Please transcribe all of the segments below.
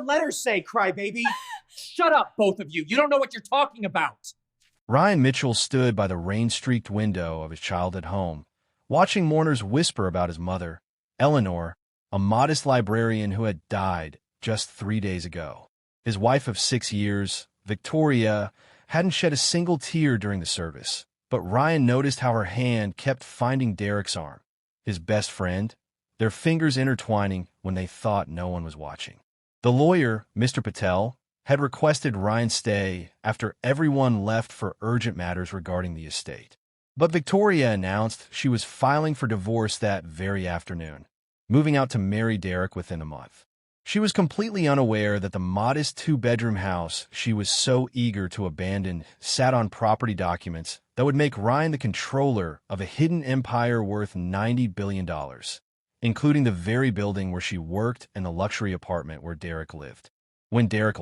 letter say, crybaby? Shut up, both of you. You don't know what you're talking about. Ryan Mitchell stood by the rain-streaked window of his childhood home, watching mourners whisper about his mother, Eleanor, a modest librarian who had died just 3 days ago. His wife of 6 years, Victoria, hadn't shed a single tear during the service, but Ryan noticed how her hand kept finding Derek's arm, his best friend, their fingers intertwining when they thought no one was watching. The lawyer, Mr. Patel, had requested Ryan stay after everyone left for urgent matters regarding the estate. But Victoria announced she was filing for divorce that very afternoon, moving out to marry Derek within a month. She was completely unaware that the modest 2-bedroom house she was so eager to abandon sat on property documents that would make Ryan the controller of a hidden empire worth $90 billion, including the very building where she worked and the luxury apartment where Derek lived. When Derek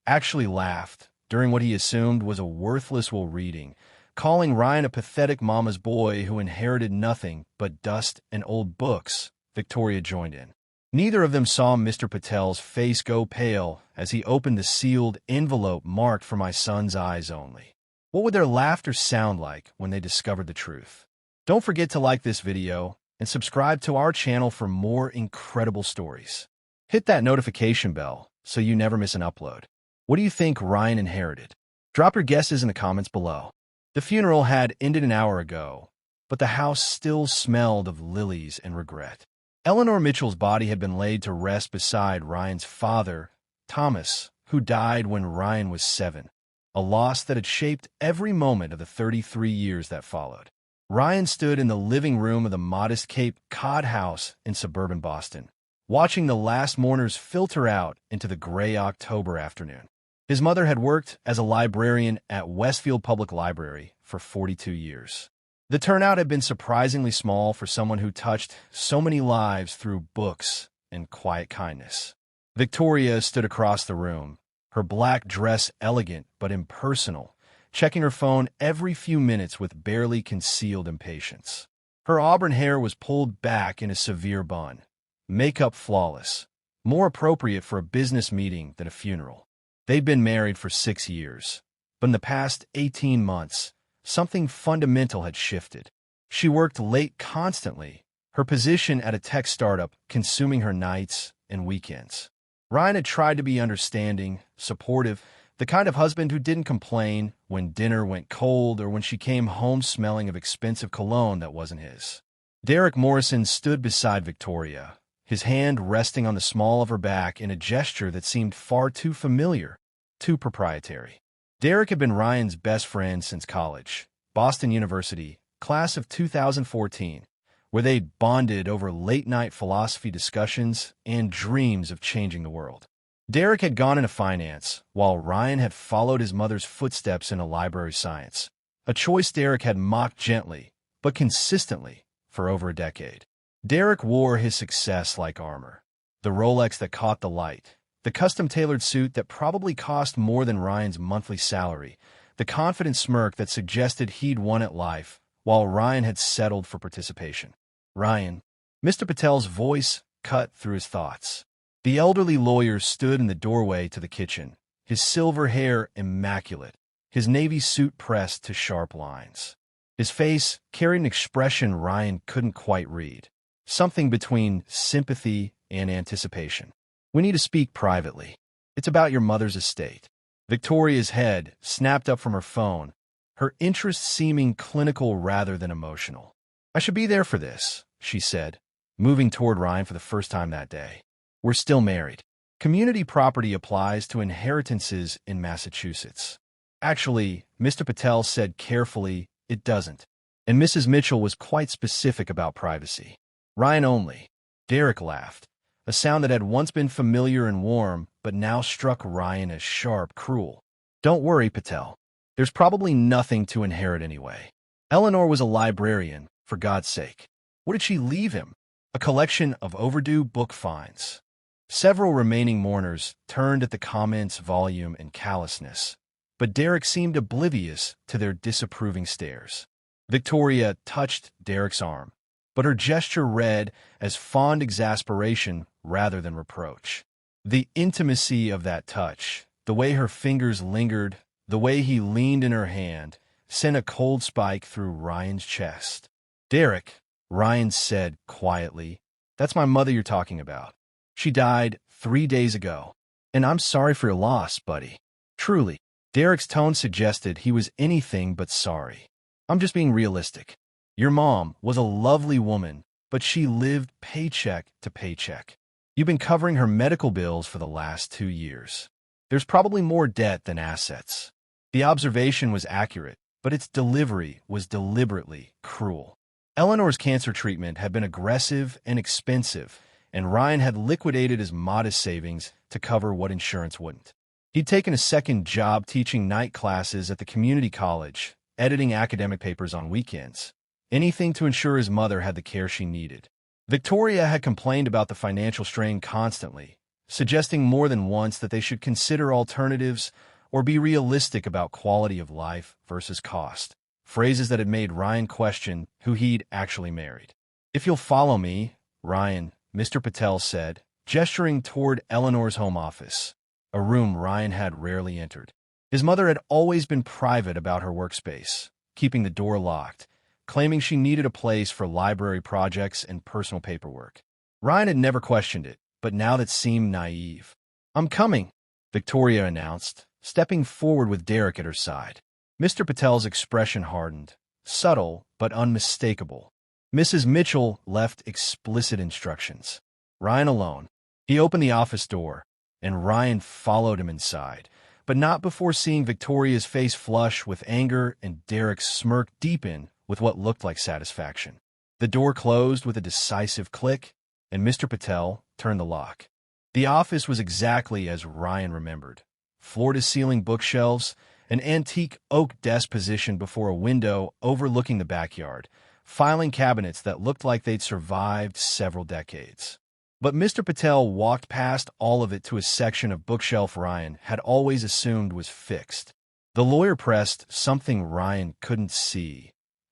actually laughed, during what he assumed was a worthless reading, calling Ryan a pathetic mama's boy who inherited nothing but dust and old books, Victoria joined in. Neither of them saw Mr. Patel's face go pale as he opened the sealed envelope marked for my son's eyes only. What would their laughter sound like when they discovered the truth? Don't forget to like this video and subscribe to our channel for more incredible stories. Hit that notification bell so you never miss an upload. What do you think Ryan inherited? Drop your guesses in the comments below. The funeral had ended an hour ago, but the house still smelled of lilies and regret. Eleanor Mitchell's body had been laid to rest beside Ryan's father, Thomas, who died when Ryan was 7, a loss that had shaped every moment of the 33 years that followed. Ryan stood in the living room of the modest Cape Cod house in suburban Boston, watching the last mourners filter out into the gray October afternoon. His mother had worked as a librarian at Westfield Public Library for 42 years. The turnout had been surprisingly small for someone who touched so many lives through books and quiet kindness. Victoria stood across the room, her black dress elegant but impersonal, checking her phone every few minutes with barely concealed impatience. Her auburn hair was pulled back in a severe bun, makeup flawless, more appropriate for a business meeting than a funeral. They'd been married for 6 years, but in the past 18 months, something fundamental had shifted. She worked late constantly, her position at a tech startup consuming her nights and weekends. Ryan had tried to be understanding, supportive, the kind of husband who didn't complain when dinner went cold or when she came home smelling of expensive cologne that wasn't his. Derek Morrison stood beside Victoria, his hand resting on the small of her back in a gesture that seemed far too familiar, too proprietary. Derek had been Ryan's best friend since college, Boston University, class of 2014, where they'd bonded over late-night philosophy discussions and dreams of changing the world. Derek had gone into finance, while Ryan had followed his mother's footsteps into library science, a choice Derek had mocked gently, but consistently, for over a decade. Derek wore his success like armor, the Rolex that caught the light, the custom-tailored suit that probably cost more than Ryan's monthly salary, the confident smirk that suggested he'd won at life, while Ryan had settled for participation. Ryan, Mr. Patel's voice cut through his thoughts. The elderly lawyer stood in the doorway to the kitchen, his silver hair immaculate, his navy suit pressed to sharp lines. His face carried an expression Ryan couldn't quite read, something between sympathy and anticipation. "We need to speak privately. It's about your mother's estate." Victoria's head snapped up from her phone, her interest seeming clinical rather than emotional. "I should be there for this," she said, moving toward Ryan for the first time that day. "We're still married. Community property applies to inheritances in Massachusetts." "Actually," Mr. Patel said carefully, "it doesn't." And Mrs. Mitchell was quite specific about privacy. "Ryan only." Derek laughed, a sound that had once been familiar and warm, but now struck Ryan as sharp, cruel. "Don't worry, Patel. There's probably nothing to inherit anyway. Eleanor was a librarian, for God's sake. What did she leave him? A collection of overdue book finds." Several remaining mourners turned at the comment's volume and callousness, but Derek seemed oblivious to their disapproving stares. Victoria touched Derek's arm, but her gesture read as fond exasperation rather than reproach. The intimacy of that touch, the way her fingers lingered, the way he leaned in her hand, sent a cold spike through Ryan's chest. "Derek," Ryan said quietly, "that's my mother you're talking about. She died 3 days ago. And I'm sorry for your loss, buddy. Truly." Derek's tone suggested he was anything but sorry. "I'm just being realistic. Your mom was a lovely woman, but she lived paycheck to paycheck. You've been covering her medical bills for the last 2 years. There's probably more debt than assets." The observation was accurate, but its delivery was deliberately cruel. Eleanor's cancer treatment had been aggressive and expensive, and Ryan had liquidated his modest savings to cover what insurance wouldn't. He'd taken a second job teaching night classes at the community college, editing academic papers on weekends. Anything to ensure his mother had the care she needed. Victoria had complained about the financial strain constantly, suggesting more than once that they should consider alternatives or be realistic about quality of life versus cost, phrases that had made Ryan question who he'd actually married. "If you'll follow me, Ryan," Mr. Patel said, gesturing toward Eleanor's home office, a room Ryan had rarely entered. His mother had always been private about her workspace, keeping the door locked, claiming she needed a place for library projects and personal paperwork. Ryan had never questioned it, but now that seemed naive. "I'm coming," Victoria announced, stepping forward with Derek at her side. Mr. Patel's expression hardened, subtle but unmistakable. Mrs. Mitchell left explicit instructions. Ryan alone. He opened the office door, and Ryan followed him inside, but not before seeing Victoria's face flush with anger and Derek's smirk deepen with what looked like satisfaction. The door closed with a decisive click, and Mr. Patel turned the lock. The office was exactly as Ryan remembered. Floor-to-ceiling bookshelves, an antique oak desk positioned before a window overlooking the backyard, filing cabinets that looked like they'd survived several decades. But Mr. Patel walked past all of it to a section of bookshelf Ryan had always assumed was fixed. The lawyer pressed something Ryan couldn't see,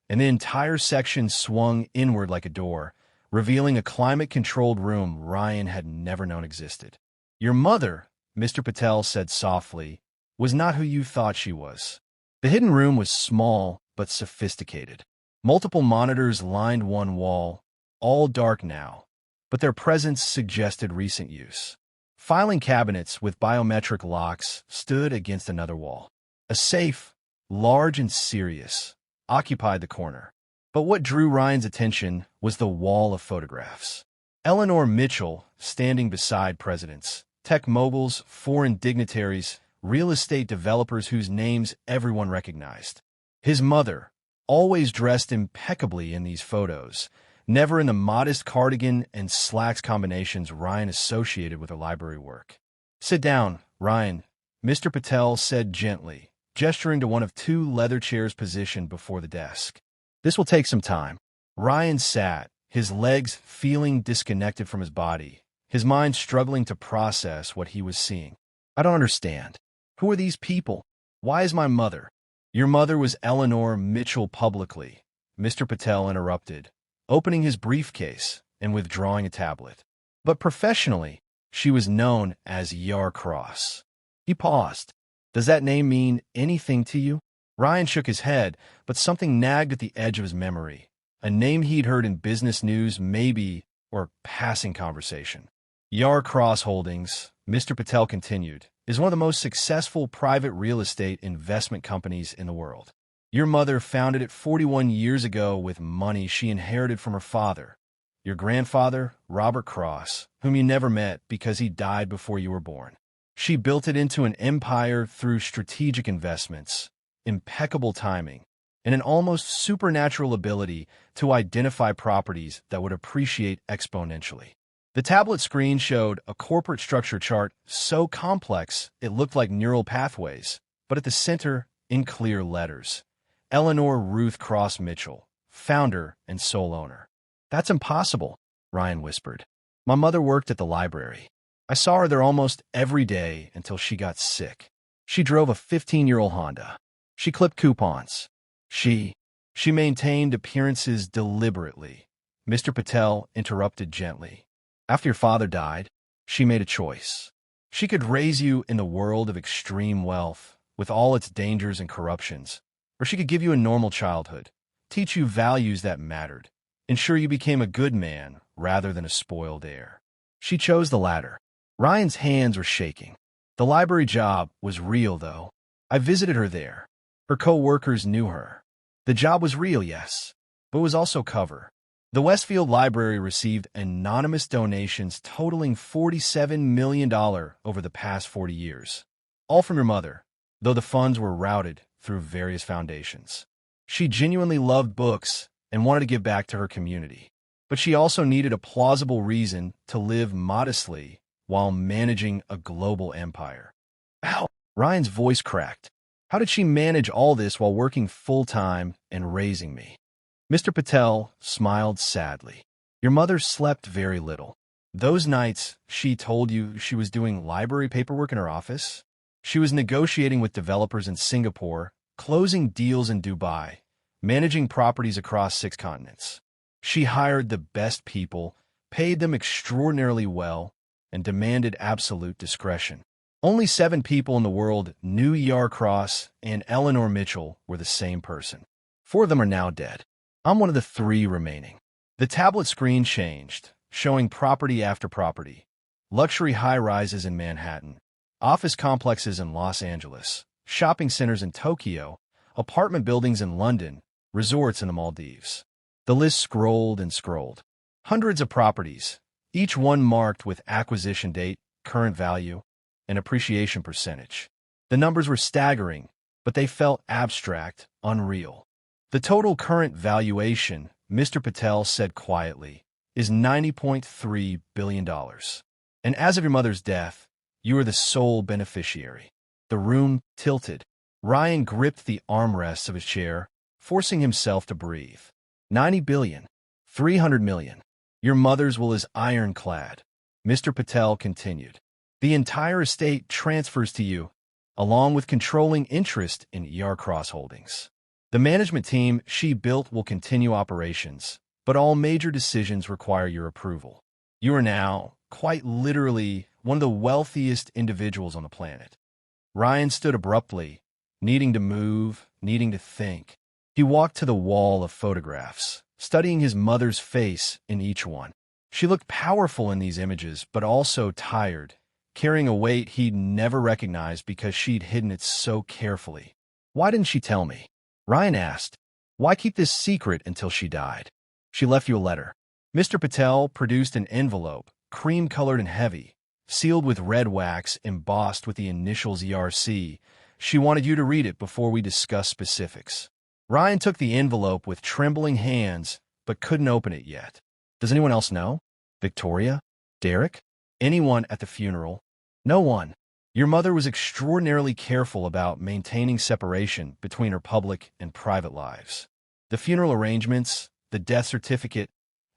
and the entire section swung inward like a door, revealing a climate-controlled room Ryan had never known existed. "Your mother," Mr. Patel said softly, "was not who you thought she was." The hidden room was small but sophisticated. Multiple monitors lined one wall, all dark now, but their presence suggested recent use. Filing cabinets with biometric locks stood against another wall. A safe, large and serious, occupied the corner. But what drew Ryan's attention was the wall of photographs. Eleanor Mitchell standing beside presidents, tech moguls, foreign dignitaries, real estate developers whose names everyone recognized. His mother, always dressed impeccably in these photos, never in the modest cardigan and slacks combinations Ryan associated with her library work. "Sit down, Ryan," Mr. Patel said gently, gesturing to one of two leather chairs positioned before the desk. "This will take some time." Ryan sat, his legs feeling disconnected from his body, his mind struggling to process what he was seeing. "I don't understand. Who are these people? Why is my mother?" "Your mother was Eleanor Mitchell publicly," Mr. Patel interrupted, opening his briefcase and withdrawing a tablet. "But professionally, she was known as Yar Cross." He paused. "Does that name mean anything to you?" Ryan shook his head, but something nagged at the edge of his memory. A name he'd heard in business news, maybe, or passing conversation. "Yar Cross Holdings," Mr. Patel continued, "is one of the most successful private real estate investment companies in the world. Your mother founded it 41 years ago with money she inherited from her father, your grandfather, Robert Cross, whom you never met because he died before you were born. She built it into an empire through strategic investments, impeccable timing, and an almost supernatural ability to identify properties that would appreciate exponentially." The tablet screen showed a corporate structure chart so complex it looked like neural pathways, but at the center, in clear letters, Eleanor Ruth Cross Mitchell, founder and sole owner. "That's impossible," Ryan whispered. "My mother worked at the library. I saw her there almost every day until she got sick. She drove a 15-year-old Honda. She clipped coupons. She maintained appearances deliberately." Mr. Patel interrupted gently. "After your father died, she made a choice. She could raise you in the world of extreme wealth, with all its dangers and corruptions, or she could give you a normal childhood, teach you values that mattered, ensure you became a good man rather than a spoiled heir. She chose the latter. Ryan's hands were shaking. The library job was real, though. I visited her there. Her co-workers knew her. The job was real, yes, but it was also cover. The Westfield Library received anonymous donations totaling $47 million over the past 40 years. All from your mother, though the funds were routed through various foundations. She genuinely loved books and wanted to give back to her community. But she also needed a plausible reason to live modestly while managing a global empire. How? Ryan's voice cracked. How did she manage all this while working full-time and raising me? Mr. Patel smiled sadly. Your mother slept very little. Those nights, she told you she was doing library paperwork in her office. She was negotiating with developers in Singapore, closing deals in Dubai, managing properties across 6 continents. She hired the best people, paid them extraordinarily well, and demanded absolute discretion. Only 7 people in the world knew E.R. Cross and Eleanor Mitchell were the same person. 4 of them are now dead. I'm one of the 3 remaining. The tablet screen changed, showing property after property. Luxury high-rises in Manhattan, office complexes in Los Angeles, shopping centers in Tokyo, apartment buildings in London, resorts in the Maldives. The list scrolled and scrolled. Hundreds of properties, each one marked with acquisition date, current value, and appreciation percentage. The numbers were staggering, but they felt abstract, unreal. The total current valuation, Mr. Patel said quietly, is $90.3 billion. And as of your mother's death, you are the sole beneficiary. The room tilted. Ryan gripped the armrests of his chair, forcing himself to breathe. 90 billion. 300 million. Your mother's will is ironclad. Mr. Patel continued. The entire estate transfers to you, along with controlling interest in E.R. Cross Holdings. The management team she built will continue operations, but all major decisions require your approval. You are now, quite literally, one of the wealthiest individuals on the planet. Ryan stood abruptly, needing to move, needing to think. He walked to the wall of photographs, studying his mother's face in each one. She looked powerful in these images, but also tired, carrying a weight he'd never recognized because she'd hidden it so carefully. Why didn't she tell me? Ryan asked. Why keep this secret until she died? She left you a letter. Mr. Patel produced an envelope, cream-colored and heavy, sealed with red wax embossed with the initials ERC. She wanted you to read it before we discuss specifics. Ryan took the envelope with trembling hands, but couldn't open it yet. Does anyone else know? Victoria? Derek? Anyone at the funeral? No one. Your mother was extraordinarily careful about maintaining separation between her public and private lives. The funeral arrangements, the death certificate,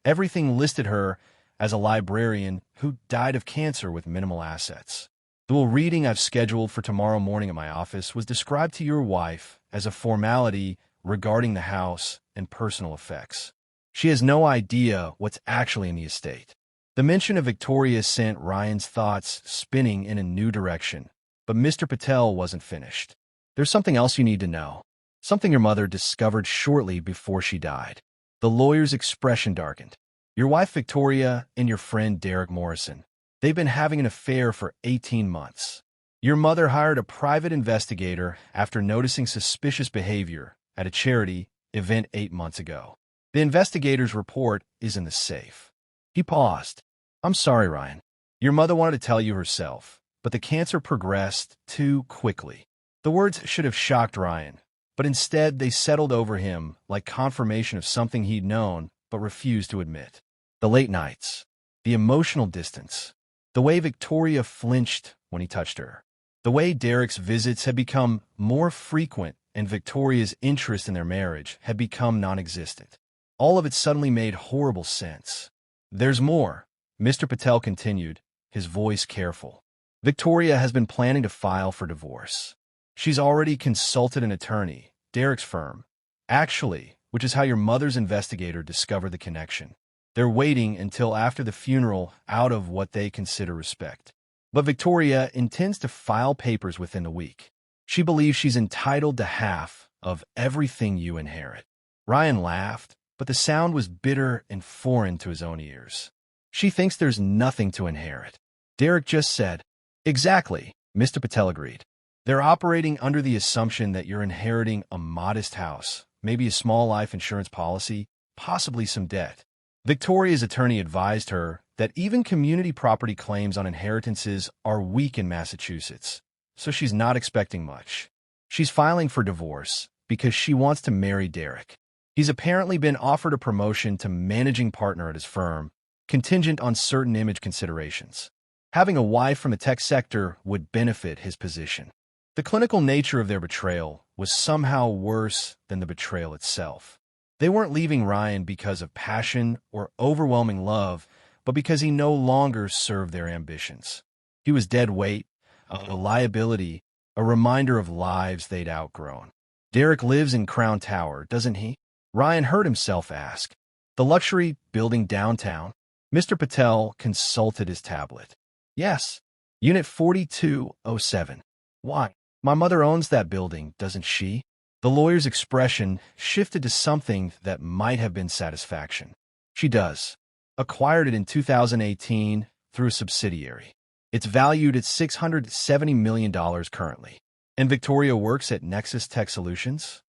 everything listed her as a librarian who died of cancer with minimal assets. The little reading I've scheduled for tomorrow morning at my office was described to your wife as a formality regarding the house and personal effects. She has no idea what's actually in the estate. The mention of Victoria sent Ryan's thoughts spinning in a new direction, but Mr. Patel wasn't finished. There's something else you need to know. Something your mother discovered shortly before she died. The lawyer's expression darkened. Your wife Victoria and your friend Derek Morrison. They've been having an affair for 18 months. Your mother hired a private investigator after noticing suspicious behavior at a charity event 8 months ago. The investigator's report is in the safe. He paused. I'm sorry, Ryan. Your mother wanted to tell you herself, but the cancer progressed too quickly. The words should have shocked Ryan, but instead they settled over him like confirmation of something he'd known but refused to admit. The late nights, the emotional distance, the way Victoria flinched when he touched her, the way Derek's visits had become more frequent and Victoria's interest in their marriage had become non-existent. All of it suddenly made horrible sense. There's more, Mr. Patel continued, his voice careful. Victoria has been planning to file for divorce. She's already consulted an attorney, Derek's firm, actually, which is how your mother's investigator discovered the connection. They're waiting until after the funeral out of what they consider respect. But Victoria intends to file papers within the week. She believes she's entitled to half of everything you inherit. Ryan laughed, but the sound was bitter and foreign to his own ears. She thinks there's nothing to inherit. Derek just said, "Exactly," Mr. Patel agreed. They're operating under the assumption that you're inheriting a modest house, maybe a small life insurance policy, possibly some debt. Victoria's attorney advised her that even community property claims on inheritances are weak in Massachusetts, so she's not expecting much. She's filing for divorce because she wants to marry Derek. He's apparently been offered a promotion to managing partner at his firm, contingent on certain image considerations. Having a wife from the tech sector would benefit his position. The clinical nature of their betrayal was somehow worse than the betrayal itself. They weren't leaving Ryan because of passion or overwhelming love, but because he no longer served their ambitions. He was dead weight, a liability, a reminder of lives they'd outgrown. Derek lives in Crown Tower, doesn't he? Ryan heard himself ask. The luxury building downtown? Mr. Patel consulted his tablet. Yes, Unit 4207. Why? My mother owns that building, doesn't she? The lawyer's expression shifted to something that might have been satisfaction. She does. Acquired it in 2018 through a subsidiary. It's valued at $670 million currently. And Victoria works at Nexus Tech Solutions?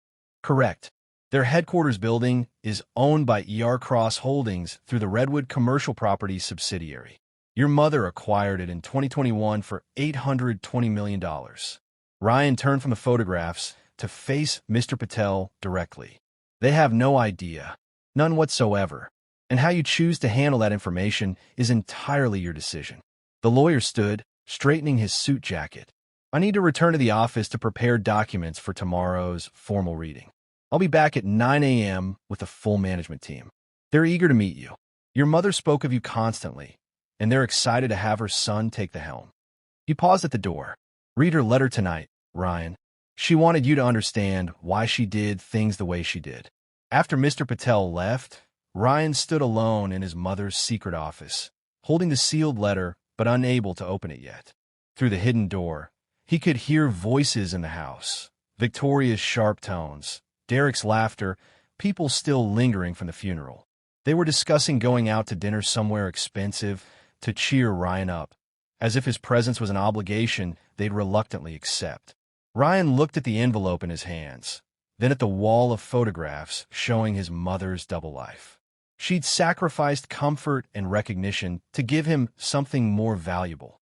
Correct. Their headquarters building is owned by Cross Holdings through the Redwood Commercial Properties subsidiary. Your mother acquired it in 2021 for $820 million. Ryan turned from the photographs to face Mr. Patel directly. They have no idea, none whatsoever, and how you choose to handle that information is entirely your decision. The lawyer stood, straightening his suit jacket. I need to return to the office to prepare documents for tomorrow's formal reading. I'll be back at 9 a.m. with the full management team. They're eager to meet you. Your mother spoke of you constantly, and they're excited to have her son take the helm. He paused at the door. Read her letter tonight, Ryan. She wanted you to understand why she did things the way she did. After Mr. Patel left, Ryan stood alone in his mother's secret office, holding the sealed letter but unable to open it yet. Through the hidden door, he could hear voices in the house, Victoria's sharp tones, Derek's laughter, people still lingering from the funeral. They were discussing going out to dinner somewhere expensive to cheer Ryan up, as if his presence was an obligation they'd reluctantly accept. Ryan looked at the envelope in his hands, then at the wall of photographs showing his mother's double life. She'd sacrificed comfort and recognition to give him something more valuable.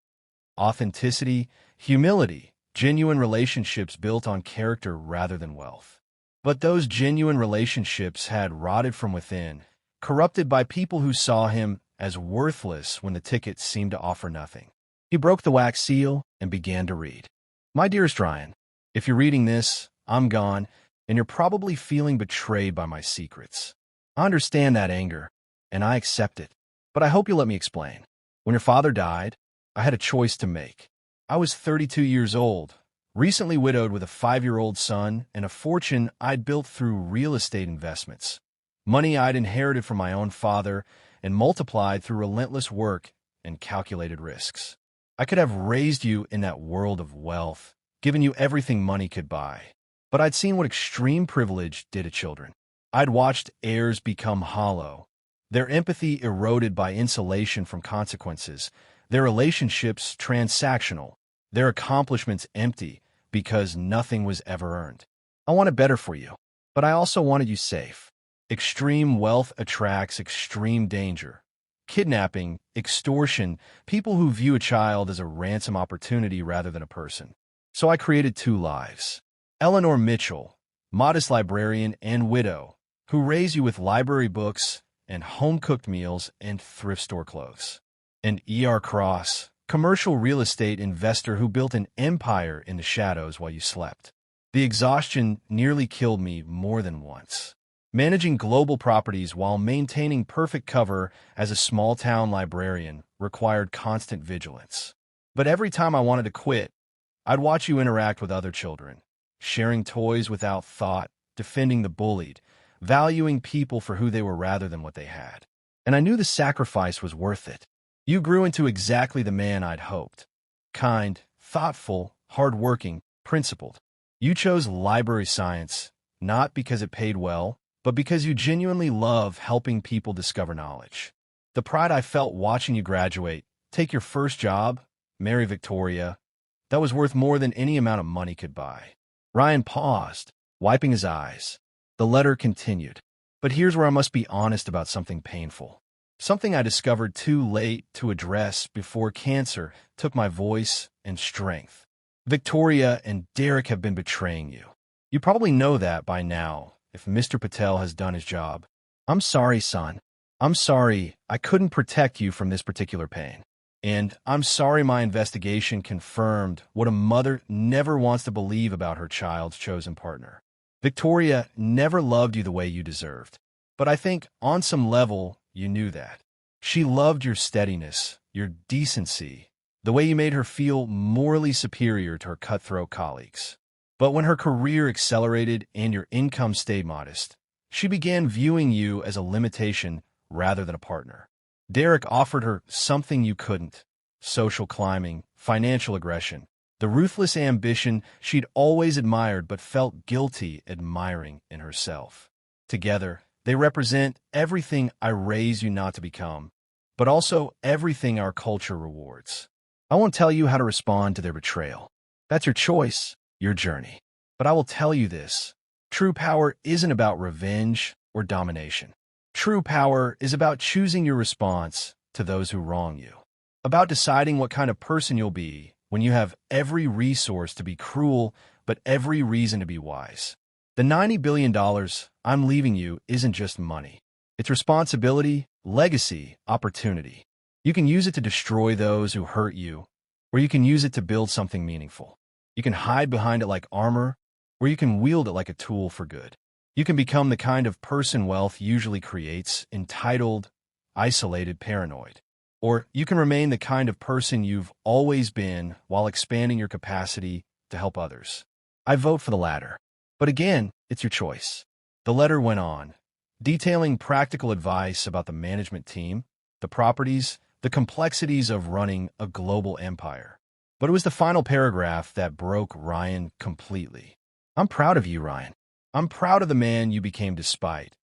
Authenticity, humility, genuine relationships built on character rather than wealth. But those genuine relationships had rotted from within, corrupted by people who saw him as worthless when the ticket seemed to offer nothing. He broke the wax seal and began to read. My dearest Ryan, if you're reading this, I'm gone, and you're probably feeling betrayed by my secrets. I understand that anger, and I accept it, but I hope you'll let me explain. When your father died, I had a choice to make. I was 32 years old, recently widowed with a 5-year-old son and a fortune I'd built through real estate investments. Money I'd inherited from my own father and multiplied through relentless work and calculated risks. I could have raised you in that world of wealth, given you everything money could buy. But I'd seen what extreme privilege did to children. I'd watched heirs become hollow, their empathy eroded by insulation from consequences, their relationships transactional, their accomplishments empty because nothing was ever earned. I wanted better for you, but I also wanted you safe. Extreme wealth attracts extreme danger. Kidnapping, extortion, people who view a child as a ransom opportunity rather than a person. So I created 2 lives. Eleanor Mitchell, modest librarian and widow, who raised you with library books and home-cooked meals and thrift store clothes. And Cross, commercial real estate investor who built an empire in the shadows while you slept. The exhaustion nearly killed me more than once. Managing global properties while maintaining perfect cover as a small-town librarian required constant vigilance. But every time I wanted to quit, I'd watch you interact with other children, sharing toys without thought, defending the bullied, valuing people for who they were rather than what they had. And I knew the sacrifice was worth it. You grew into exactly the man I'd hoped. kind, thoughtful, hardworking, principled. You chose library science, not because it paid well, but because you genuinely love helping people discover knowledge. The pride I felt watching you graduate, take your first job, marry Victoria, that was worth more than any amount of money could buy. Ryan paused, wiping his eyes. The letter continued. But here's where I must be honest about something painful. Something I discovered too late to address before cancer took my voice and strength. Victoria and Derek have been betraying you. You probably know that by now, if Mr. Patel has done his job. I'm sorry, son. I'm sorry I couldn't protect you from this particular pain. And I'm sorry my investigation confirmed what a mother never wants to believe about her child's chosen partner. Victoria never loved you the way you deserved. But I think, on some level, you knew that. She loved your steadiness, your decency, the way you made her feel morally superior to her cutthroat colleagues. But when her career accelerated and your income stayed modest, she began viewing you as a limitation rather than a partner. Derek offered her something you couldn't: social climbing, financial aggression, the ruthless ambition she'd always admired but felt guilty admiring in herself. Together, they represent everything I raise you not to become, but also everything our culture rewards. I won't tell you how to respond to their betrayal. That's your choice, your journey. But I will tell you this: true power isn't about revenge or domination. True power is about choosing your response to those who wrong you, about deciding what kind of person you'll be when you have every resource to be cruel but every reason to be wise. The $90 billion I'm leaving you isn't just money. It's responsibility, legacy, opportunity. You can use it to destroy those who hurt you, or you can use it to build something meaningful. You can hide behind it like armor, or you can wield it like a tool for good. You can become the kind of person wealth usually creates: entitled, isolated, paranoid. Or you can remain the kind of person you've always been while expanding your capacity to help others. I vote for the latter. But again, it's your choice. The letter went on, detailing practical advice about the management team, the properties, the complexities of running a global empire. But it was the final paragraph that broke Ryan completely. I'm proud of you, Ryan. I'm proud of the man you became despite,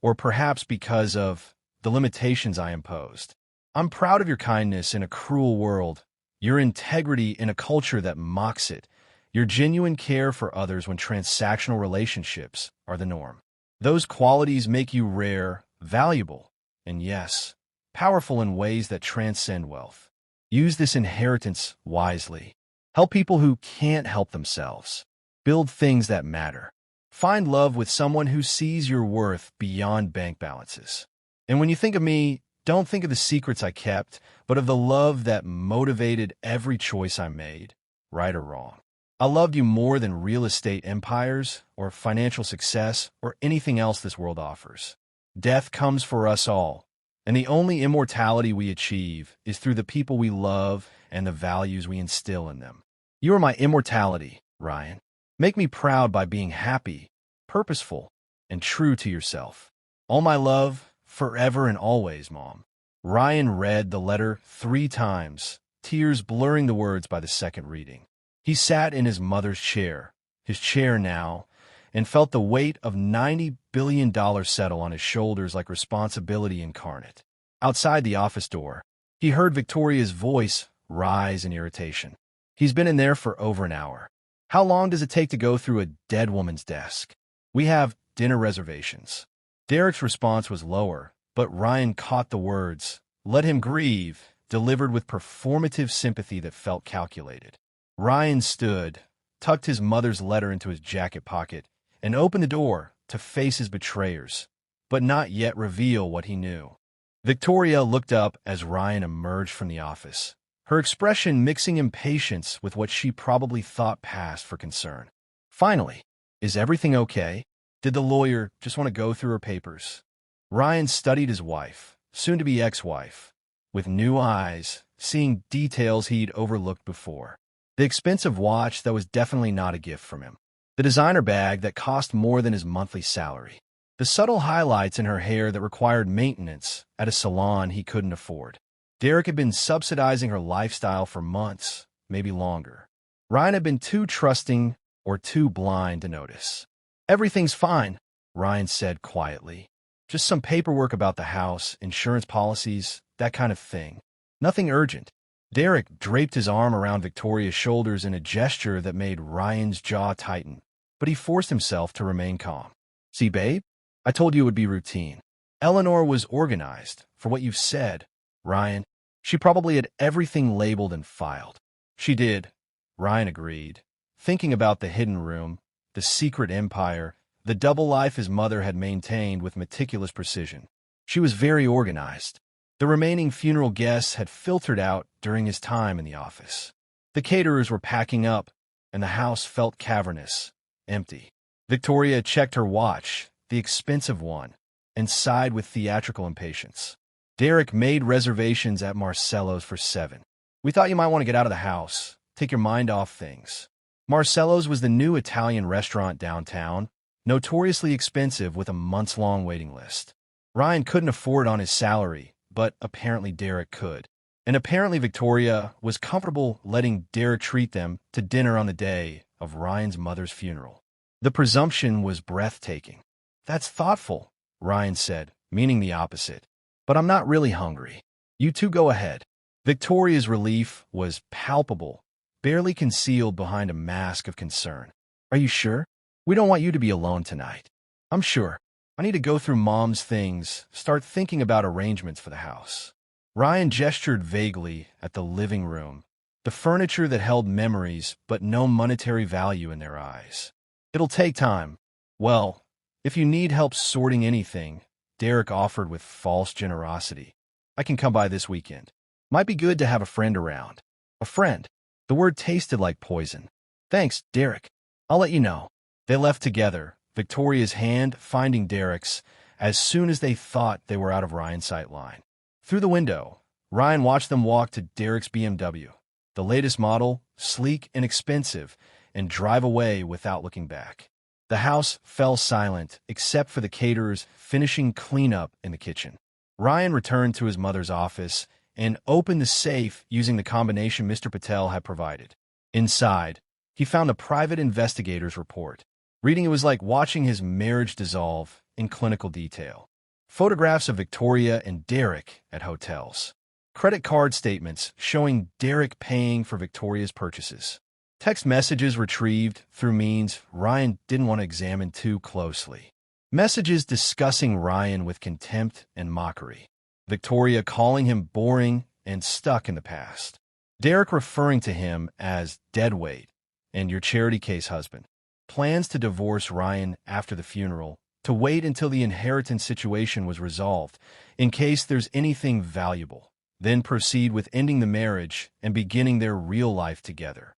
or perhaps because of, the limitations I imposed. I'm proud of your kindness in a cruel world, your integrity in a culture that mocks it, your genuine care for others when transactional relationships are the norm. Those qualities make you rare, valuable, and yes, powerful in ways that transcend wealth. Use this inheritance wisely. Help people who can't help themselves. Build things that matter. Find love with someone who sees your worth beyond bank balances. And when you think of me, don't think of the secrets I kept, but of the love that motivated every choice I made, right or wrong. I loved you more than real estate empires or financial success or anything else this world offers. Death comes for us all, and the only immortality we achieve is through the people we love and the values we instill in them. You are my immortality, Ryan. Make me proud by being happy, purposeful, and true to yourself. All my love, forever and always, Mom. Ryan read the letter 3 times, tears blurring the words by the second reading. He sat in his mother's chair, his chair now, and felt the weight of $90 billion settle on his shoulders like responsibility incarnate. Outside the office door, he heard Victoria's voice rise in irritation. He's been in there for over an hour. How long does it take to go through a dead woman's desk? We have dinner reservations. Derek's response was lower, but Ryan caught the words, "Let him grieve," delivered with performative sympathy that felt calculated. Ryan stood, tucked his mother's letter into his jacket pocket, and opened the door to face his betrayers, but not yet reveal what he knew. Victoria looked up as Ryan emerged from the office, her expression mixing impatience with what she probably thought passed for concern. Finally, is everything okay? Did the lawyer just want to go through her papers? Ryan studied his wife, soon-to-be ex-wife, with new eyes, seeing details he'd overlooked before. The expensive watch that was definitely not a gift from him. The designer bag that cost more than his monthly salary. The subtle highlights in her hair that required maintenance at a salon he couldn't afford. Derek had been subsidizing her lifestyle for months, maybe longer. Ryan had been too trusting or too blind to notice. "Everything's fine," Ryan said quietly. "Just some paperwork about the house, insurance policies, that kind of thing. Nothing urgent." Derek draped his arm around Victoria's shoulders in a gesture that made Ryan's jaw tighten, but he forced himself to remain calm. "See, babe? I told you it would be routine. Eleanor was organized, for what you've said, Ryan. She probably had everything labeled and filed." "She did," Ryan agreed, thinking about the hidden room, the secret empire, the double life his mother had maintained with meticulous precision. She was very organized. The remaining funeral guests had filtered out during his time in the office. The caterers were packing up, and the house felt cavernous, empty. Victoria checked her watch, the expensive one, and sighed with theatrical impatience. Derek made reservations at Marcello's for 7. "We thought you might want to get out of the house, take your mind off things." Marcello's was the new Italian restaurant downtown, notoriously expensive with a months-long waiting list. Ryan couldn't afford it on his salary, but apparently Derek could. And apparently Victoria was comfortable letting Derek treat them to dinner on the day of Ryan's mother's funeral. The presumption was breathtaking. "That's thoughtful," Ryan said, meaning the opposite. "But I'm not really hungry. You two go ahead." Victoria's relief was palpable, barely concealed behind a mask of concern. "Are you sure? We don't want you to be alone tonight." "I'm sure. I need to go through Mom's things, start thinking about arrangements for the house." Ryan gestured vaguely at the living room, the furniture that held memories but no monetary value in their eyes. "It'll take time." "Well, if you need help sorting anything," Derek offered with false generosity, "I can come by this weekend. Might be good to have a friend around." "A friend?" The word tasted like poison. "Thanks, Derek. I'll let you know." They left together, Victoria's hand finding Derek's as soon as they thought they were out of Ryan's sight line. Through the window, Ryan watched them walk to Derek's BMW, the latest model, sleek and expensive, and drive away without looking back. The house fell silent, except for the caterers finishing cleanup in the kitchen. Ryan returned to his mother's office and opened the safe using the combination Mr. Patel had provided. Inside, he found a private investigator's report. Reading it was like watching his marriage dissolve in clinical detail. Photographs of Victoria and Derek at hotels. Credit card statements showing Derek paying for Victoria's purchases. Text messages retrieved through means Ryan didn't want to examine too closely. Messages discussing Ryan with contempt and mockery. Victoria calling him boring and stuck in the past. Derek referring to him as deadweight and your charity case husband. Plans to divorce Ryan after the funeral, to wait until the inheritance situation was resolved, in case there's anything valuable, then proceed with ending the marriage and beginning their real life together.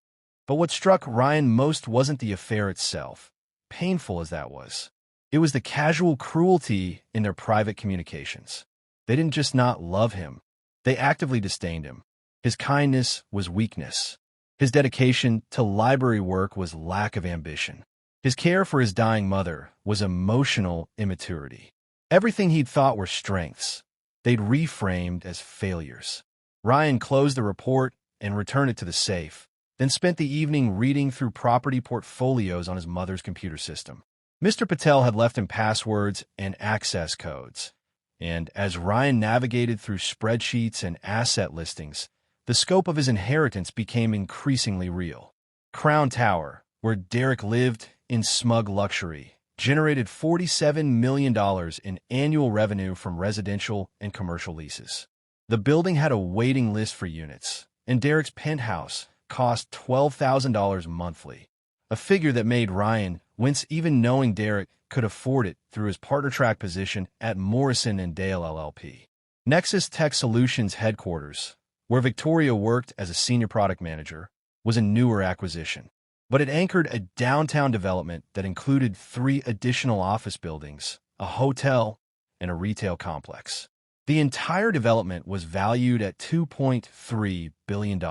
But what struck Ryan most wasn't the affair itself, painful as that was. It was the casual cruelty in their private communications. They didn't just not love him, they actively disdained him. His kindness was weakness. His dedication to library work was lack of ambition. His care for his dying mother was emotional immaturity. Everything he'd thought were strengths, they'd reframed as failures. Ryan closed the report and returned it to the safe, then spent the evening reading through property portfolios on his mother's computer system. Mr. Patel had left him passwords and access codes, and as Ryan navigated through spreadsheets and asset listings, the scope of his inheritance became increasingly real. Crown Tower, where Derek lived in smug luxury, generated $47 million in annual revenue from residential and commercial leases. The building had a waiting list for units, and Derek's penthouse cost $12,000 monthly, a figure that made Ryan wince even knowing Derek could afford it through his partner track position at Morrison & Dale LLP. Nexus Tech Solutions headquarters, where Victoria worked as a senior product manager, was a newer acquisition, but it anchored a downtown development that included 3 additional office buildings, a hotel, and a retail complex. The entire development was valued at $2.3 billion,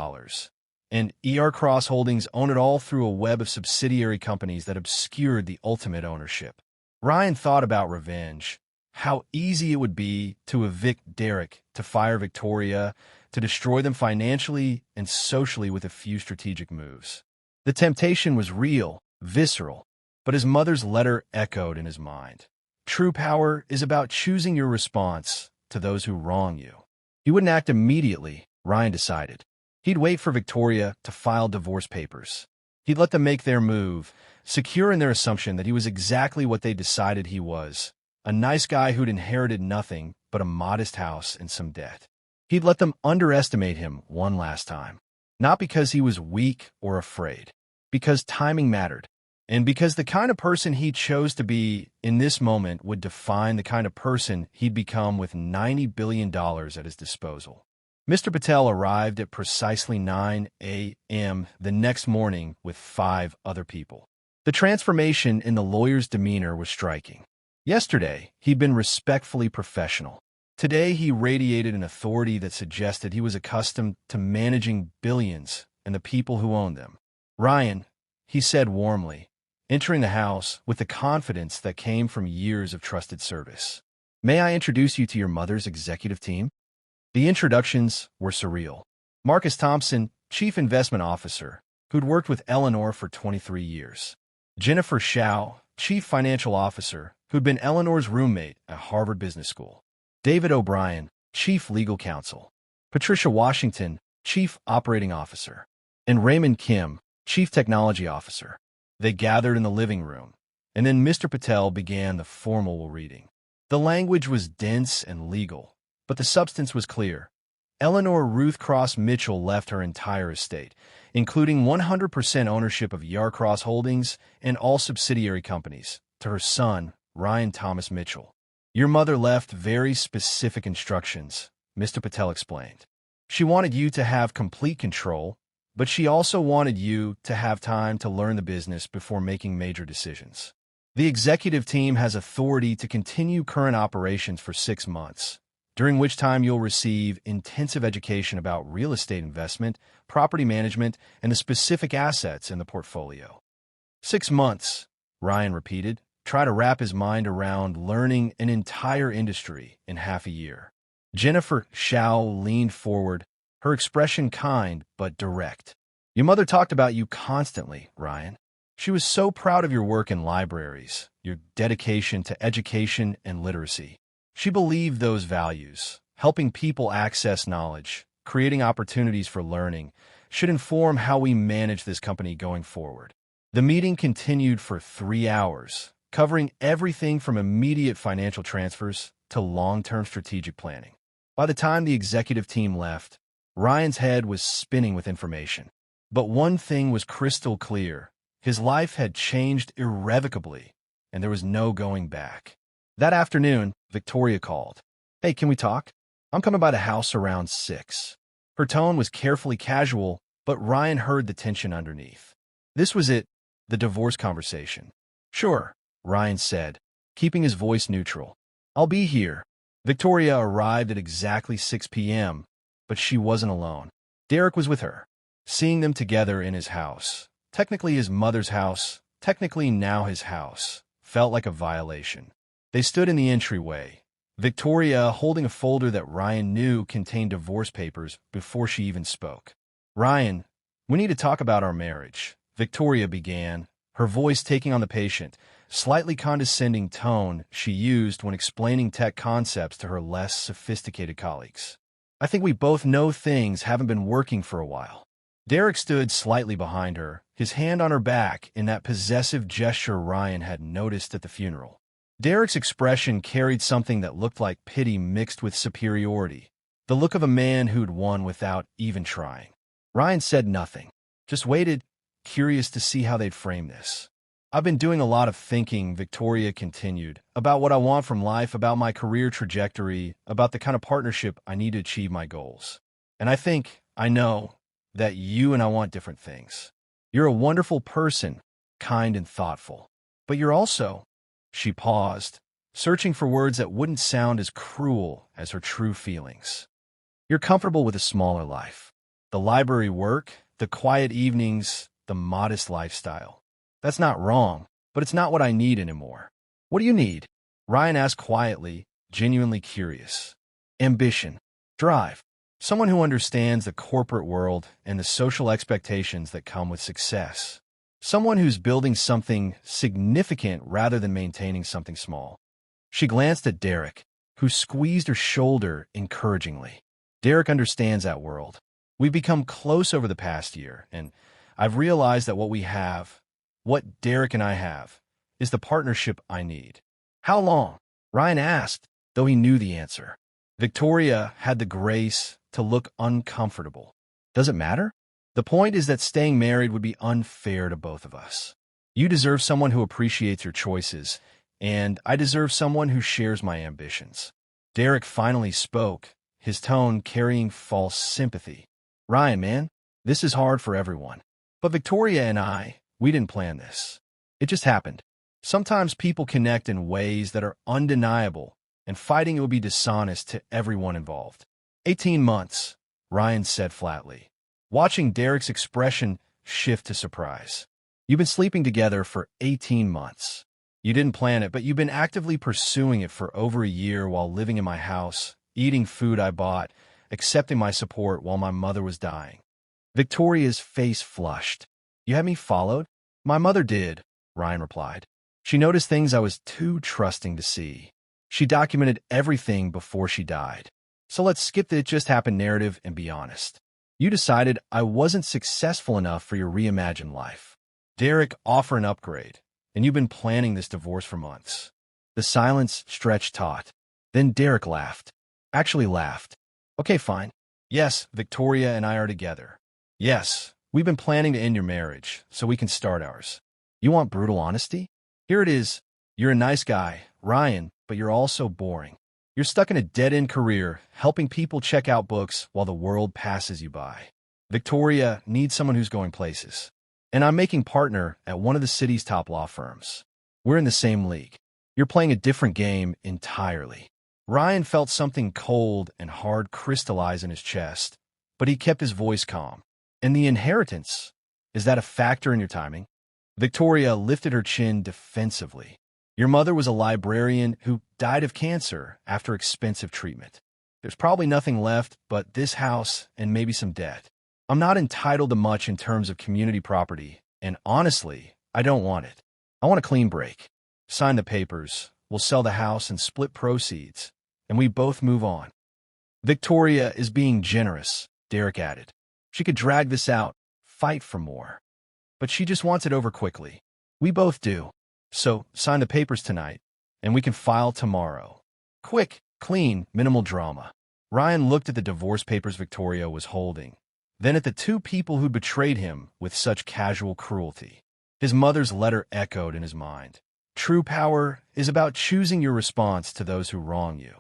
and Cross Holdings owned it all through a web of subsidiary companies that obscured the ultimate ownership. Ryan thought about revenge, how easy it would be to evict Derek, to fire Victoria, to destroy them financially and socially with a few strategic moves. The temptation was real, visceral, but his mother's letter echoed in his mind. True power is about choosing your response to those who wrong you. He wouldn't act immediately, Ryan decided. He'd wait for Victoria to file divorce papers. He'd let them make their move, secure in their assumption that he was exactly what they decided he was, a nice guy who'd inherited nothing but a modest house and some debt. He'd let them underestimate him one last time, not because he was weak or afraid, because timing mattered, and because the kind of person he chose to be in this moment would define the kind of person he'd become with $90 billion at his disposal. Mr. Patel arrived at precisely 9 a.m. the next morning with 5 other people. The transformation in the lawyer's demeanor was striking. Yesterday, he'd been respectfully professional. Today, he radiated an authority that suggested he was accustomed to managing billions and the people who owned them. "Ryan," he said warmly, entering the house with the confidence that came from years of trusted service. "May I introduce you to your mother's executive team?" The introductions were surreal. Marcus Thompson, Chief Investment Officer, who'd worked with Eleanor for 23 years. Jennifer Shao, Chief Financial Officer, who'd been Eleanor's roommate at Harvard Business School. David O'Brien, Chief Legal Counsel. Patricia Washington, Chief Operating Officer. And Raymond Kim, Chief Technology Officer. They gathered in the living room, and then Mr. Patel began the formal reading. The language was dense and legal, but the substance was clear. Eleanor Ruth Cross Mitchell left her entire estate, including 100% ownership of Yarcross Holdings and all subsidiary companies, to her son, Ryan Thomas Mitchell. "Your mother left very specific instructions," Mr. Patel explained. "She wanted you to have complete control, but she also wanted you to have time to learn the business before making major decisions. The executive team has authority to continue current operations for 6 months, during which time you'll receive intensive education about real estate investment, property management, and the specific assets in the portfolio." 6 months, Ryan repeated, try to wrap his mind around learning an entire industry in half a year. Jennifer Shao leaned forward, her expression kind but direct. "Your mother talked about you constantly, Ryan. She was so proud of your work in libraries, your dedication to education and literacy. She believed those values, helping people access knowledge, creating opportunities for learning, should inform how we manage this company going forward." The meeting continued for 3 hours, covering everything from immediate financial transfers to long-term strategic planning. By the time the executive team left, Ryan's head was spinning with information. But one thing was crystal clear. His life had changed irrevocably, and there was no going back. That afternoon, Victoria called. "Hey, can we talk? I'm coming by the house around 6. Her tone was carefully casual, but Ryan heard the tension underneath. This was it, the divorce conversation. "Sure," Ryan said, keeping his voice neutral. "I'll be here." Victoria arrived at exactly 6 p.m., but she wasn't alone. Derek was with her, seeing them together in his house. Technically his mother's house, technically now his house, felt like a violation. They stood in the entryway, Victoria holding a folder that Ryan knew contained divorce papers before she even spoke. "Ryan, we need to talk about our marriage," Victoria began, her voice taking on the patient, slightly condescending tone she used when explaining tech concepts to her less sophisticated colleagues. "I think we both know things haven't been working for a while." Derek stood slightly behind her, his hand on her back in that possessive gesture Ryan had noticed at the funeral. Derek's expression carried something that looked like pity mixed with superiority, the look of a man who'd won without even trying. Ryan said nothing, just waited, curious to see how they'd frame this. "I've been doing a lot of thinking," Victoria continued, "about what I want from life, about my career trajectory, about the kind of partnership I need to achieve my goals. And I know, that you and I want different things. You're a wonderful person, kind and thoughtful. But you're also—" She paused, searching for words that wouldn't sound as cruel as her true feelings. "You're comfortable with a smaller life. The library work, the quiet evenings, the modest lifestyle. That's not wrong, but it's not what I need anymore." "What do you need?" Ryan asked quietly, genuinely curious. "Ambition. Drive. Someone who understands the corporate world and the social expectations that come with success. Someone who's building something significant rather than maintaining something small. She glanced at Derek, who squeezed her shoulder encouragingly. Derek understands that world. We've become close over the past year, and I've realized that what Derek and I have, is the partnership I need. How long? Ryan asked, though he knew the answer. Victoria had the grace to look uncomfortable. Does it matter? The point is that staying married would be unfair to both of us. You deserve someone who appreciates your choices, and I deserve someone who shares my ambitions. Derek finally spoke, his tone carrying false sympathy. Ryan, man, this is hard for everyone. But Victoria and we didn't plan this. It just happened. Sometimes people connect in ways that are undeniable, and fighting it would be dishonest to everyone involved. 18 months, Ryan said flatly, watching Derek's expression shift to surprise. You've been sleeping together for 18 months. You didn't plan it, but you've been actively pursuing it for over a year while living in my house, eating food I bought, accepting my support while my mother was dying. Victoria's face flushed. You had me followed? My mother did, Ryan replied. She noticed things I was too trusting to see. She documented everything before she died. So let's skip the "it just happened" narrative and be honest. You decided I wasn't successful enough for your reimagined life. Derek offered an upgrade, and you've been planning this divorce for months. The silence stretched taut. Then Derek laughed. Actually laughed. Okay, fine. Yes, Victoria and I are together. Yes, we've been planning to end your marriage, so we can start ours. You want brutal honesty? Here it is. You're a nice guy, Ryan, but you're also boring. You're stuck in a dead-end career, helping people check out books while the world passes you by. Victoria needs someone who's going places. And I'm making partner at one of the city's top law firms. We're in the same league. You're playing a different game entirely. Ryan felt something cold and hard crystallize in his chest, but he kept his voice calm. And the inheritance, is that a factor in your timing? Victoria lifted her chin defensively. Your mother was a librarian who died of cancer after expensive treatment. There's probably nothing left but this house and maybe some debt. I'm not entitled to much in terms of community property, and honestly, I don't want it. I want a clean break. Sign the papers, we'll sell the house and split proceeds, and we both move on. Victoria is being generous, Derek added. She could drag this out, fight for more. But she just wants it over quickly. We both do. So, sign the papers tonight, and we can file tomorrow. Quick, clean, minimal drama. Ryan looked at the divorce papers Victoria was holding, then at the two people who betrayed him with such casual cruelty. His mother's letter echoed in his mind. True power is about choosing your response to those who wrong you.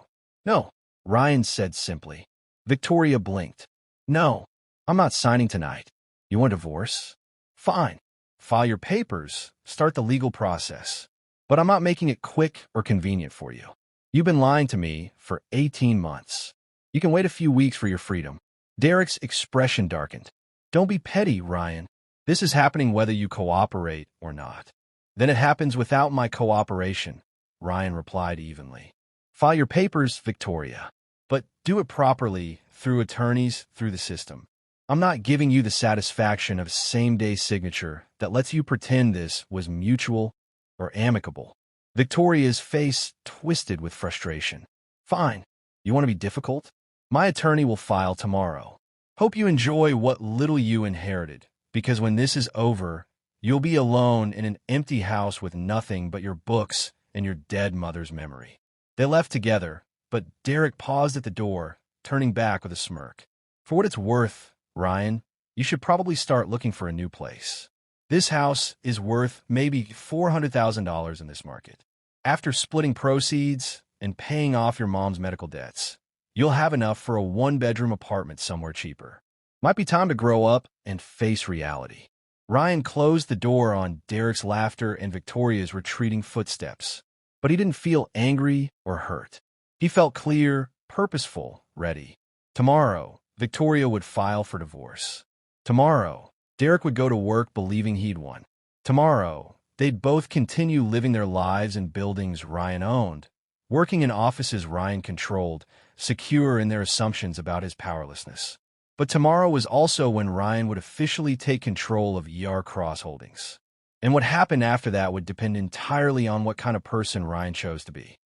No, Ryan said simply. Victoria blinked. No, I'm not signing tonight. You want a divorce? Fine. File your papers, start the legal process. But I'm not making it quick or convenient for you. You've been lying to me for 18 months. You can wait a few weeks for your freedom. Derek's expression darkened. Don't be petty, Ryan. This is happening whether you cooperate or not. Then it happens without my cooperation, Ryan replied evenly. File your papers, Victoria. But do it properly, through attorneys, through the system. I'm not giving you the satisfaction of same-day signature that lets you pretend this was mutual or amicable. Victoria's face twisted with frustration. Fine. You want to be difficult? My attorney will file tomorrow. Hope you enjoy what little you inherited, because when this is over, you'll be alone in an empty house with nothing but your books and your dead mother's memory. They left together, but Derek paused at the door, turning back with a smirk. For what it's worth, Ryan, you should probably start looking for a new place. This house is worth maybe $400,000 in this market. After splitting proceeds and paying off your mom's medical debts, you'll have enough for a one-bedroom apartment somewhere cheaper. Might be time to grow up and face reality. Ryan closed the door on Derek's laughter and Victoria's retreating footsteps, but he didn't feel angry or hurt. He felt clear, purposeful, ready. Tomorrow, Victoria would file for divorce. Tomorrow, Derek would go to work believing he'd won. Tomorrow, they'd both continue living their lives in buildings Ryan owned, working in offices Ryan controlled, secure in their assumptions about his powerlessness. But tomorrow was also when Ryan would officially take control of Cross Holdings. And what happened after that would depend entirely on what kind of person Ryan chose to be.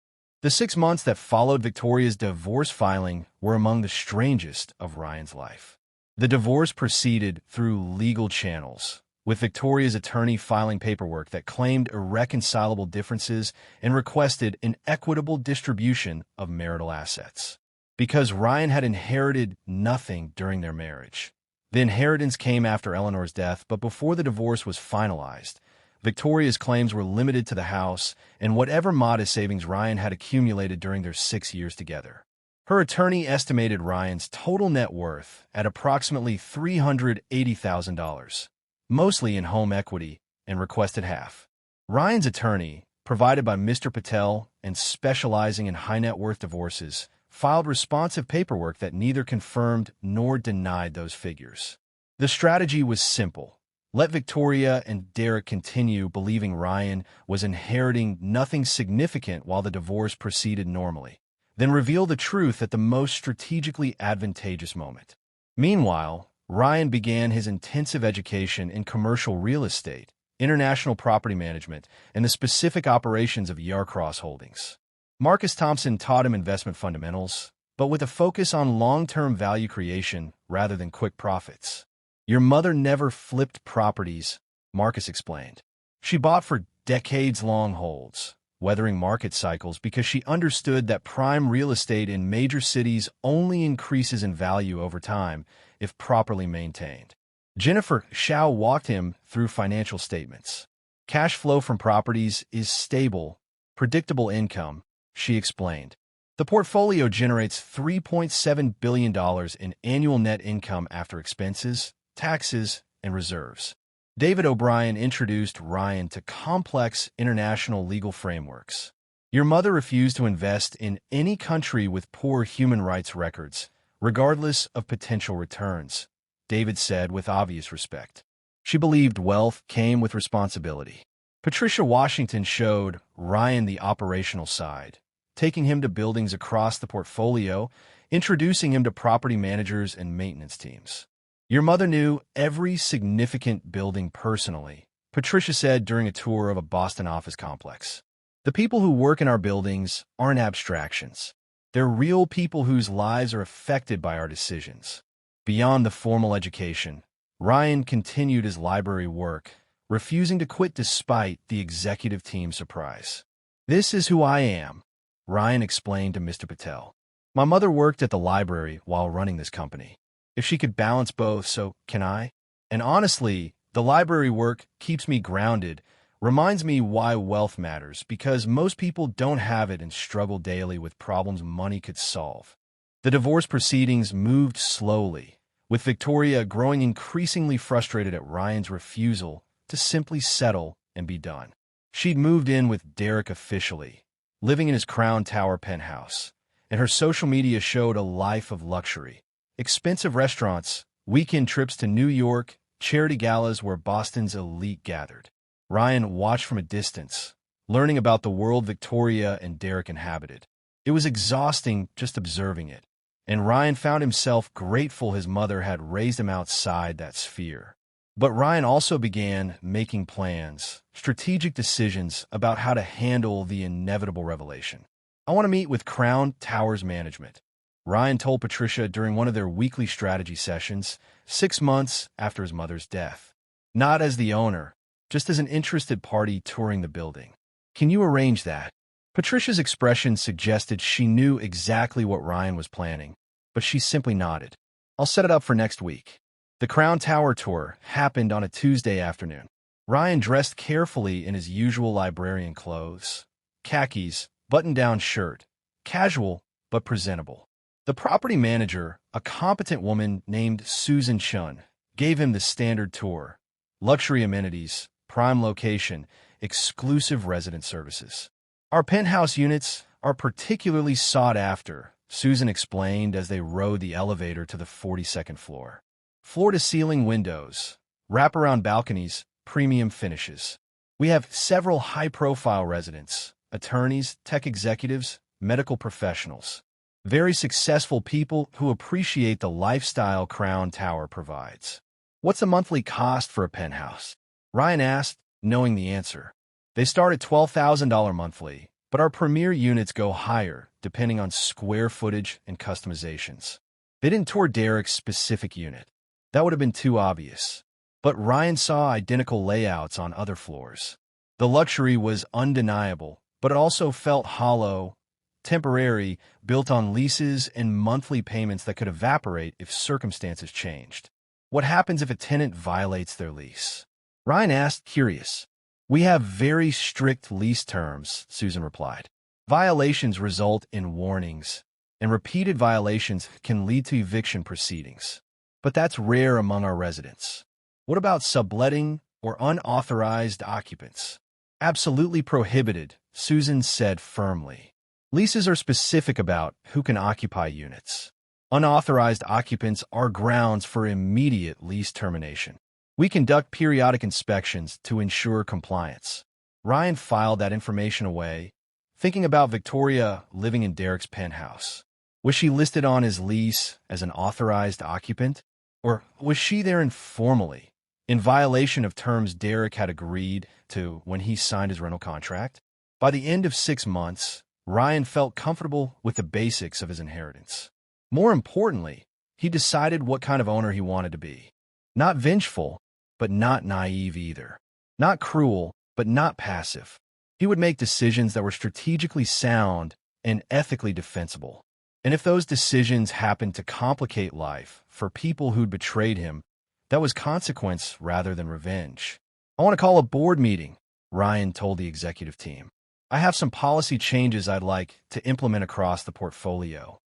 The 6 months that followed Victoria's divorce filing were among the strangest of Ryan's life. The divorce proceeded through legal channels, with Victoria's attorney filing paperwork that claimed irreconcilable differences and requested an equitable distribution of marital assets. Because Ryan had inherited nothing during their marriage. The inheritance came after Eleanor's death, but before the divorce was finalized, Victoria's claims were limited to the house and whatever modest savings Ryan had accumulated during their 6 years together. Her attorney estimated Ryan's total net worth at approximately $380,000, mostly in home equity, and requested half. Ryan's attorney, provided by Mr. Patel and specializing in high-net-worth divorces, filed responsive paperwork that neither confirmed nor denied those figures. The strategy was simple. Let Victoria and Derek continue believing Ryan was inheriting nothing significant while the divorce proceeded normally, then reveal the truth at the most strategically advantageous moment. Meanwhile, Ryan began his intensive education in commercial real estate, international property management, and the specific operations of Cross Holdings. Marcus Thompson taught him investment fundamentals, but with a focus on long-term value creation rather than quick profits. Your mother never flipped properties, Marcus explained. She bought for decades-long holds, weathering market cycles because she understood that prime real estate in major cities only increases in value over time if properly maintained. Jennifer Shao walked him through financial statements. Cash flow from properties is stable, predictable income, she explained. The portfolio generates $3.7 billion in annual net income after expenses, taxes, and reserves. David O'Brien introduced Ryan to complex international legal frameworks. Your mother refused to invest in any country with poor human rights records, regardless of potential returns, David said with obvious respect. She believed wealth came with responsibility. Patricia Washington showed Ryan the operational side, taking him to buildings across the portfolio, introducing him to property managers and maintenance teams. Your mother knew every significant building personally, Patricia said during a tour of a Boston office complex. The people who work in our buildings aren't abstractions. They're real people whose lives are affected by our decisions. Beyond the formal education, Ryan continued his library work, refusing to quit despite the executive team's surprise. This is who I am, Ryan explained to Mr. Patel. My mother worked at the library while running this company. If she could balance both, so can I. And honestly, the library work keeps me grounded, reminds me why wealth matters, because most people don't have it and struggle daily with problems money could solve. The divorce proceedings moved slowly, with Victoria growing increasingly frustrated at Ryan's refusal to simply settle and be done. She'd moved in with Derek officially, living in his Crown Tower penthouse, and her social media showed a life of luxury. Expensive restaurants, weekend trips to New York, charity galas where Boston's elite gathered. Ryan watched from a distance, learning about the world Victoria and Derek inhabited. It was exhausting just observing it, and Ryan found himself grateful his mother had raised him outside that sphere. But Ryan also began making plans, strategic decisions about how to handle the inevitable revelation. I want to meet with Crown Towers management, Ryan told Patricia during one of their weekly strategy sessions, 6 months after his mother's death. Not as the owner, just as an interested party touring the building. Can you arrange that? Patricia's expression suggested she knew exactly what Ryan was planning, but she simply nodded. I'll set it up for next week. The Crown Tower tour happened on a Tuesday afternoon. Ryan dressed carefully in his usual librarian clothes, khakis, button-down shirt, casual but presentable. The property manager, a competent woman named Susan Chun, gave him the standard tour: luxury amenities, prime location, exclusive resident services. Our penthouse units are particularly sought after, Susan explained as they rode the elevator to the 42nd floor. Floor-to-ceiling windows, wraparound balconies, premium finishes. We have several high-profile residents, attorneys, tech executives, medical professionals. Very successful people who appreciate the lifestyle Crown Tower provides. What's the monthly cost for a penthouse? Ryan asked, knowing the answer. They start at $12,000 monthly, but our premier units go higher, depending on square footage and customizations. They didn't tour Derek's specific unit. That would have been too obvious. But Ryan saw identical layouts on other floors. The luxury was undeniable, but it also felt hollow, temporary, built on leases and monthly payments that could evaporate if circumstances changed. What happens if a tenant violates their lease? Ryan asked, curious. We have very strict lease terms, Susan replied. Violations result in warnings, and repeated violations can lead to eviction proceedings. But that's rare among our residents. What about subletting or unauthorized occupants? Absolutely prohibited, Susan said firmly. Leases are specific about who can occupy units. Unauthorized occupants are grounds for immediate lease termination. We conduct periodic inspections to ensure compliance. Ryan filed that information away, thinking about Victoria living in Derek's penthouse. Was she listed on his lease as an authorized occupant? Or was she there informally, in violation of terms Derek had agreed to when he signed his rental contract? By the end of 6 months, Ryan felt comfortable with the basics of his inheritance. More importantly, he decided what kind of owner he wanted to be. Not vengeful, but not naive either. Not cruel, but not passive. He would make decisions that were strategically sound and ethically defensible. And if those decisions happened to complicate life for people who'd betrayed him, that was consequence rather than revenge. I want to call a board meeting, Ryan told the executive team. I have some policy changes I'd like to implement across the portfolio.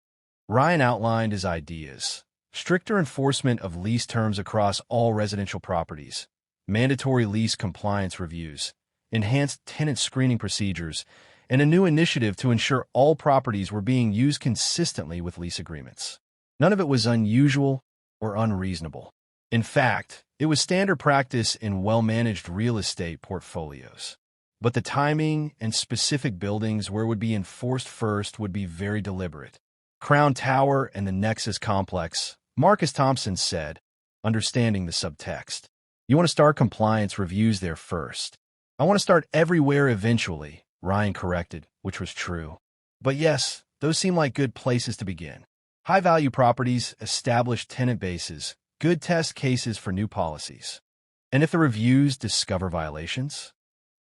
Ryan outlined his ideas. Stricter enforcement of lease terms across all residential properties, mandatory lease compliance reviews, enhanced tenant screening procedures, and a new initiative to ensure all properties were being used consistently with lease agreements. None of it was unusual or unreasonable. In fact, it was standard practice in well-managed real estate portfolios. But the timing and specific buildings where it would be enforced first would be very deliberate. Crown Tower and the Nexus Complex, Marcus Thompson said, understanding the subtext. You want to start compliance reviews there first. I want to start everywhere eventually, Ryan corrected, which was true. But yes, those seem like good places to begin. High-value properties, established tenant bases, good test cases for new policies. And if the reviews discover violations?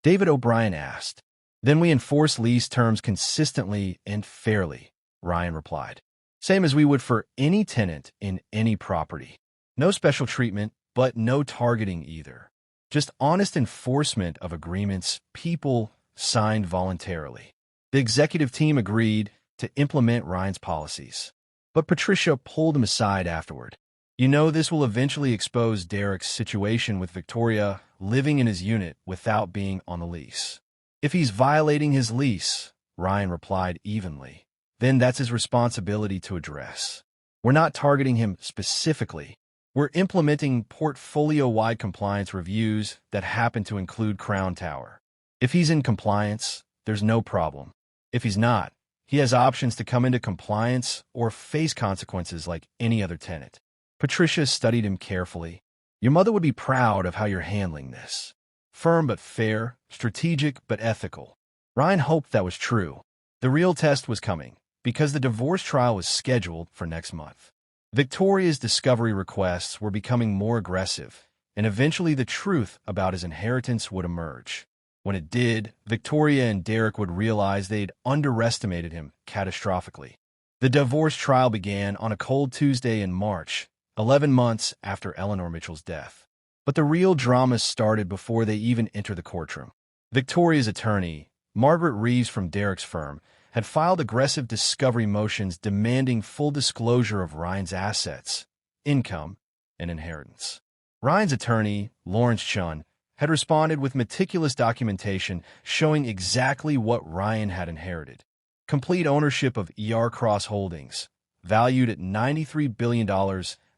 David O'Brien asked. Then we enforce lease terms consistently and fairly, Ryan replied. Same as we would for any tenant in any property. No special treatment, but no targeting either. Just honest enforcement of agreements people signed voluntarily. The executive team agreed to implement Ryan's policies. But Patricia pulled him aside afterward. You know, this will eventually expose Derek's situation with Victoria living in his unit without being on the lease. If he's violating his lease, Ryan replied evenly, then that's his responsibility to address. We're not targeting him specifically. We're implementing portfolio-wide compliance reviews that happen to include Crown Tower. If he's in compliance, there's no problem. If he's not, he has options to come into compliance or face consequences like any other tenant. Patricia studied him carefully. Your mother would be proud of how you're handling this. Firm but fair, strategic but ethical. Ryan hoped that was true. The real test was coming, because the divorce trial was scheduled for next month. Victoria's discovery requests were becoming more aggressive, and eventually the truth about his inheritance would emerge. When it did, Victoria and Derek would realize they'd underestimated him catastrophically. The divorce trial began on a cold Tuesday in March, 11 months after Eleanor Mitchell's death. But the real drama started before they even entered the courtroom. Victoria's attorney, Margaret Reeves from Derek's firm, had filed aggressive discovery motions demanding full disclosure of Ryan's assets, income, and inheritance. Ryan's attorney, Lawrence Chun, had responded with meticulous documentation showing exactly what Ryan had inherited. Complete ownership of Cross Holdings, valued at $93 billion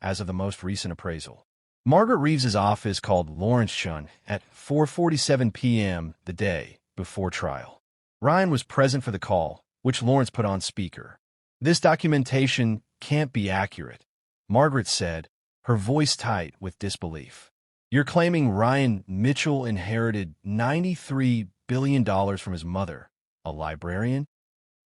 as of the most recent appraisal. Margaret Reeves's office called Lawrence Chun at 4:47 p.m. the day before trial. Ryan was present for the call, which Lawrence put on speaker. "This documentation can't be accurate," Margaret said, her voice tight with disbelief. "You're claiming Ryan Mitchell inherited $93 billion from his mother, a librarian?"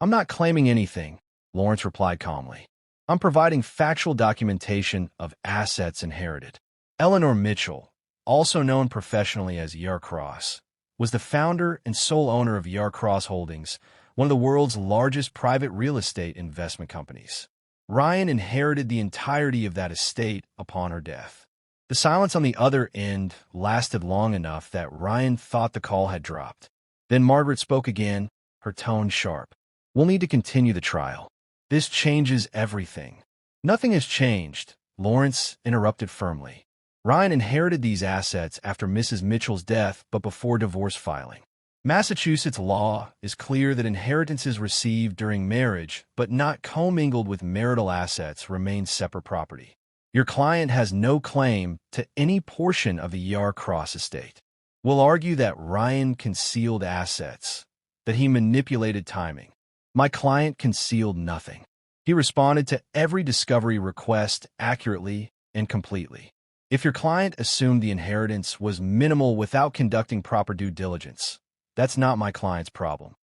"I'm not claiming anything," Lawrence replied calmly. "I'm providing factual documentation of assets inherited." Eleanor Mitchell, also known professionally as Yarcross, was the founder and sole owner of Yarcross Holdings, one of the world's largest private real estate investment companies. Ryan inherited the entirety of that estate upon her death. The silence on the other end lasted long enough that Ryan thought the call had dropped. Then Margaret spoke again, her tone sharp. "We'll need to continue the trial. This changes everything." "Nothing has changed," Lawrence interrupted firmly. "Ryan inherited these assets after Mrs. Mitchell's death but before divorce filing. Massachusetts law is clear that inheritances received during marriage but not commingled with marital assets remain separate property. Your client has no claim to any portion of the Yarcross estate. We'll argue that Ryan concealed assets, that he manipulated timing. My client concealed nothing. He responded to every discovery request accurately and completely. If your client assumed the inheritance was minimal without conducting proper due diligence, that's not my client's problem."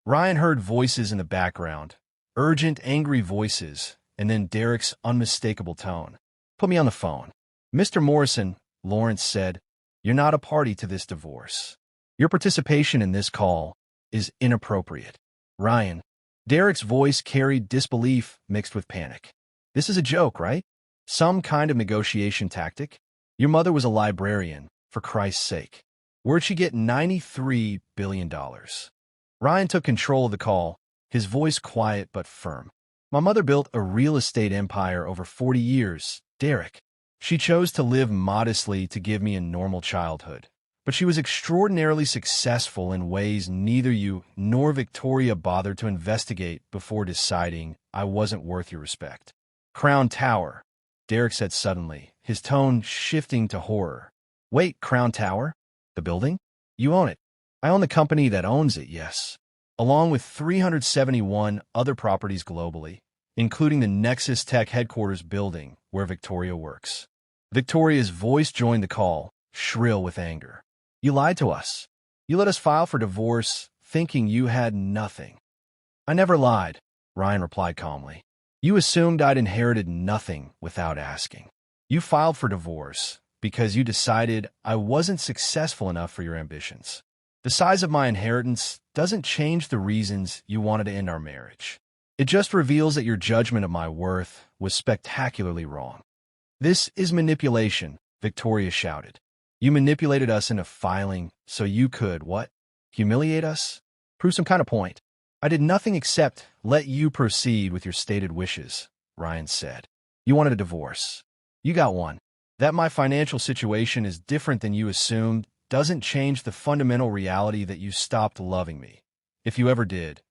Ryan heard voices in the background, urgent, angry voices, and then Derek's unmistakable tone. "Put me on the phone." "Mr. Morrison," Lawrence said, "you're not a party to this divorce. Your participation in this call is inappropriate." "Ryan." Derek's voice carried disbelief mixed with panic. "This is a joke, right? Some kind of negotiation tactic? Your mother was a librarian, for Christ's sake. Where'd she get $93 billion? Ryan took control of the call, his voice quiet but firm. "My mother built a real estate empire over 40 years, Derek. She chose to live modestly to give me a normal childhood. But she was extraordinarily successful in ways neither you nor Victoria bothered to investigate before deciding I wasn't worth your respect." "Crown Tower," Derek said suddenly, his tone shifting to horror. "Wait, Crown Tower? The building? You own it." "I own the company that owns it, yes. Along with 371 other properties globally, including the Nexus Tech headquarters building where Victoria works." Victoria's voice joined the call, shrill with anger. "You lied to us. You let us file for divorce, thinking you had nothing." "I never lied," Ryan replied calmly. "You assumed I'd inherited nothing without asking. You filed for divorce because you decided I wasn't successful enough for your ambitions. The size of my inheritance doesn't change the reasons you wanted to end our marriage. It just reveals that your judgment of my worth was spectacularly wrong." "This is manipulation," Victoria shouted. "You manipulated us into filing so you could, what? Humiliate us? Prove some kind of point." "I did nothing except let you proceed with your stated wishes," Ryan said. "You wanted a divorce. You got one. That my financial situation is different than you assumed doesn't change the fundamental reality that you stopped loving me, if you ever did,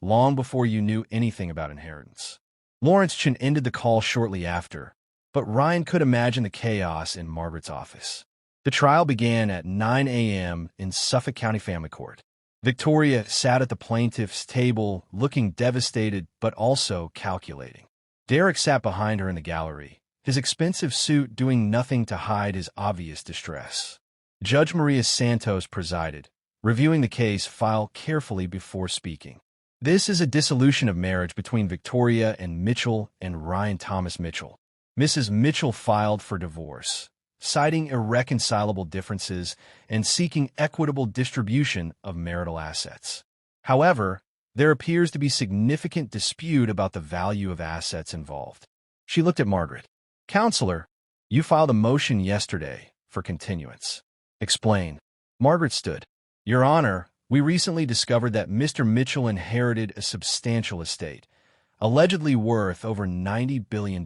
long before you knew anything about inheritance." Lawrence Chin ended the call shortly after, but Ryan could imagine the chaos in Margaret's office. The trial began at 9 a.m. in Suffolk County Family Court. Victoria sat at the plaintiff's table, looking devastated but also calculating. Derek sat behind her in the gallery, his expensive suit doing nothing to hide his obvious distress. Judge Maria Santos presided, reviewing the case file carefully before speaking. "This is a dissolution of marriage between Victoria and Mitchell and Ryan Thomas Mitchell. Mrs. Mitchell filed for divorce, citing irreconcilable differences and seeking equitable distribution of marital assets. However, there appears to be significant dispute about the value of assets involved." She looked at Margaret. "Counselor, you filed a motion yesterday for continuance. Explain." Margaret stood. "Your Honor, we recently discovered that Mr. Mitchell inherited a substantial estate, allegedly worth over $90 billion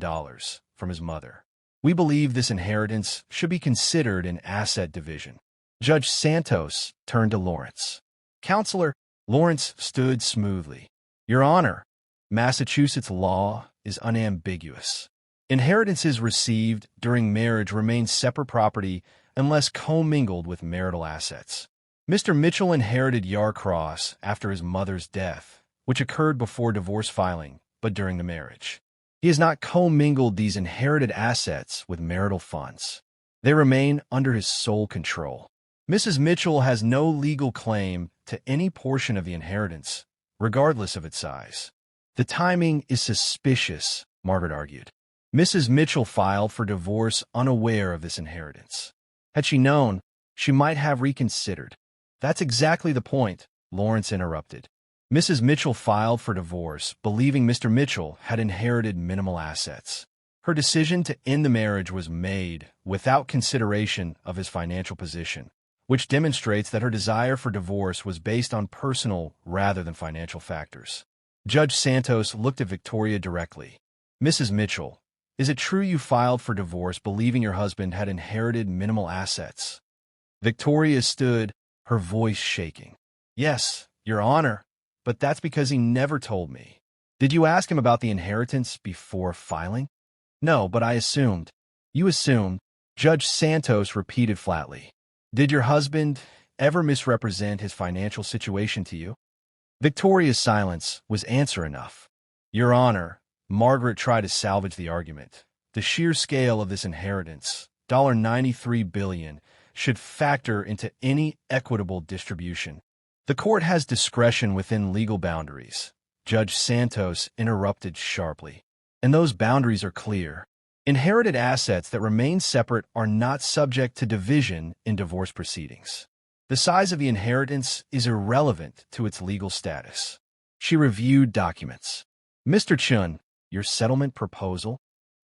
from his mother. We believe this inheritance should be considered an asset division." Judge Santos turned to Lawrence. "Counselor," Lawrence stood smoothly. "Your Honor, Massachusetts law is unambiguous. Inheritances received during marriage remain separate property unless commingled with marital assets. Mr. Mitchell inherited Yarcross after his mother's death, which occurred before divorce filing, but during the marriage. He has not commingled these inherited assets with marital funds. They remain under his sole control. Mrs. Mitchell has no legal claim to any portion of the inheritance, regardless of its size. The timing is suspicious, Margaret argued. Mrs. Mitchell filed for divorce unaware of this inheritance. Had she known, she might have reconsidered. That's exactly the point, Lawrence interrupted. Mrs. Mitchell filed for divorce, believing Mr. Mitchell had inherited minimal assets. Her decision to end the marriage was made without consideration of his financial position, which demonstrates that her desire for divorce was based on personal rather than financial factors. Judge Santos looked at Victoria directly. Mrs. Mitchell, is it true you filed for divorce believing your husband had inherited minimal assets? Victoria stood, her voice shaking. Yes, Your Honor, but that's because he never told me. Did you ask him about the inheritance before filing? No, but I assumed. You assumed, Judge Santos repeated flatly. Did your husband ever misrepresent his financial situation to you? Victoria's silence was answer enough. Your Honor, Margaret tried to salvage the argument. The sheer scale of this inheritance, $93 billion, should factor into any equitable distribution. The court has discretion within legal boundaries. Judge Santos interrupted sharply. And those boundaries are clear. Inherited assets that remain separate are not subject to division in divorce proceedings. The size of the inheritance is irrelevant to its legal status. She reviewed documents. Mr. Chun, your settlement proposal?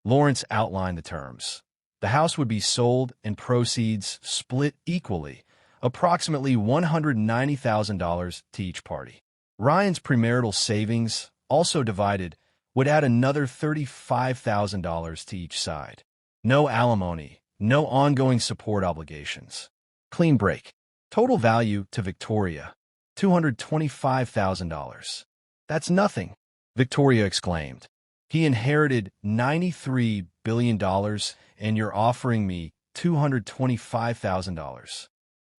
Lawrence outlined the terms. The house would be sold and proceeds split equally, approximately $190,000 to each party. Ryan's premarital savings, also divided, would add another $35,000 to each side. No alimony, no ongoing support obligations. Clean break. Total value to Victoria, $225,000. That's nothing, Victoria exclaimed. He inherited $93 billion, and you're offering me $225,000.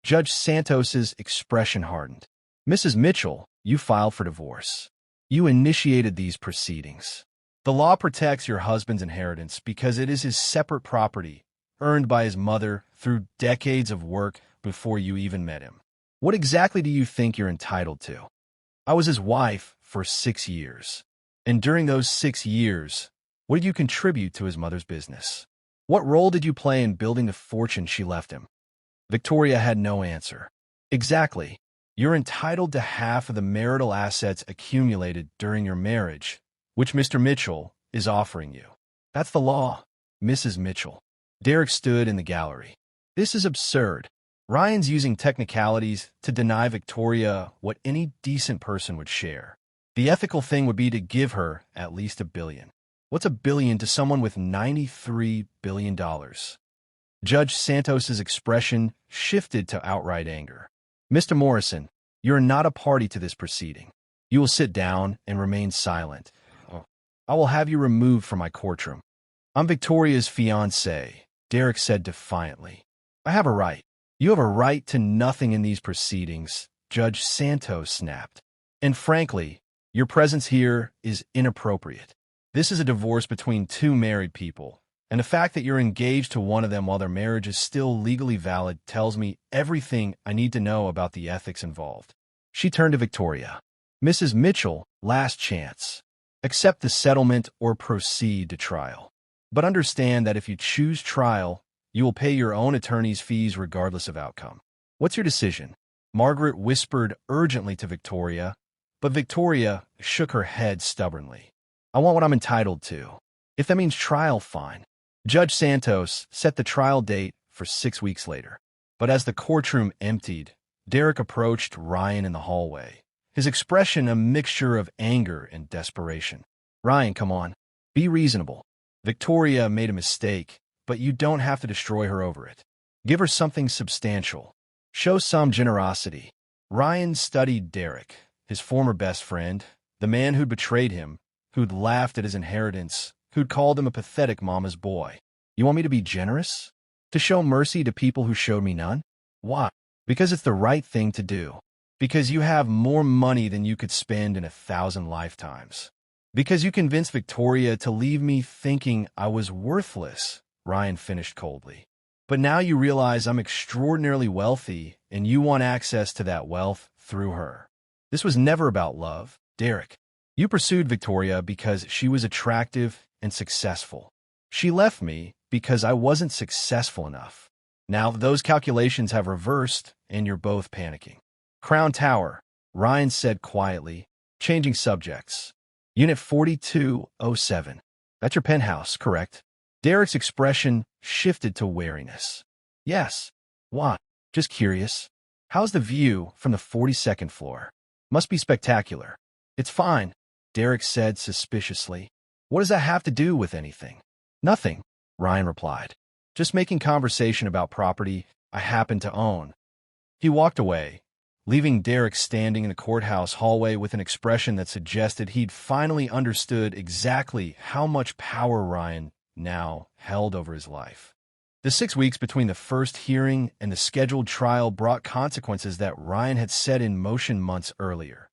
Judge Santos's expression hardened. Mrs. Mitchell, you filed for divorce. You initiated these proceedings. The law protects your husband's inheritance because it is his separate property, earned by his mother through decades of work before you even met him. What exactly do you think you're entitled to? I was his wife for 6 years. And during those 6 years, what did you contribute to his mother's business? What role did you play in building the fortune she left him? Victoria had no answer. Exactly. You're entitled to half of the marital assets accumulated during your marriage, which Mr. Mitchell is offering you. That's the law, Mrs. Mitchell. Derek stood in the gallery. This is absurd. Ryan's using technicalities to deny Victoria what any decent person would share. The ethical thing would be to give her at least $1 billion. What's $1 billion to someone with $93 billion? Judge Santos's expression shifted to outright anger. Mr. Morrison, you're not a party to this proceeding. You will sit down and remain silent. I will have you removed from my courtroom. I'm Victoria's fiancé, Derek said defiantly. I have a right. You have a right to nothing in these proceedings, Judge Santos snapped. And frankly, your presence here is inappropriate. This is a divorce between two married people, and the fact that you're engaged to one of them while their marriage is still legally valid tells me everything I need to know about the ethics involved. She turned to Victoria. Mrs. Mitchell, last chance. Accept the settlement or proceed to trial. But understand that if you choose trial, you will pay your own attorney's fees regardless of outcome. What's your decision? Margaret whispered urgently to Victoria, but Victoria shook her head stubbornly. I want what I'm entitled to. If that means trial, fine. Judge Santos set the trial date for 6 weeks later. But as the courtroom emptied, Derek approached Ryan in the hallway, his expression a mixture of anger and desperation. Ryan, come on. Be reasonable. Victoria made a mistake, but you don't have to destroy her over it. Give her something substantial. Show some generosity. Ryan studied Derek, his former best friend, the man who'd betrayed him, who'd laughed at his inheritance, who'd called him a pathetic mama's boy. You want me to be generous? To show mercy to people who showed me none? Why? Because it's the right thing to do. Because you have more money than you could spend in 1,000 lifetimes. Because you convinced Victoria to leave me thinking I was worthless, Ryan finished coldly. But now you realize I'm extraordinarily wealthy, and you want access to that wealth through her. This was never about love, Derek. You pursued Victoria because she was attractive and successful. She left me because I wasn't successful enough. Now those calculations have reversed, and you're both panicking. Crown Tower, Ryan said quietly, changing subjects. Unit 4207. That's your penthouse, correct? Derek's expression shifted to wariness. Yes. Why? Just curious. How's the view from the 42nd floor? Must be spectacular. It's fine, Derek said suspiciously. What does that have to do with anything? Nothing, Ryan replied. Just making conversation about property I happen to own. He walked away, leaving Derek standing in the courthouse hallway with an expression that suggested he'd finally understood exactly how much power Ryan now held over his life. The 6 weeks between the first hearing and the scheduled trial brought consequences that Ryan had set in motion months earlier,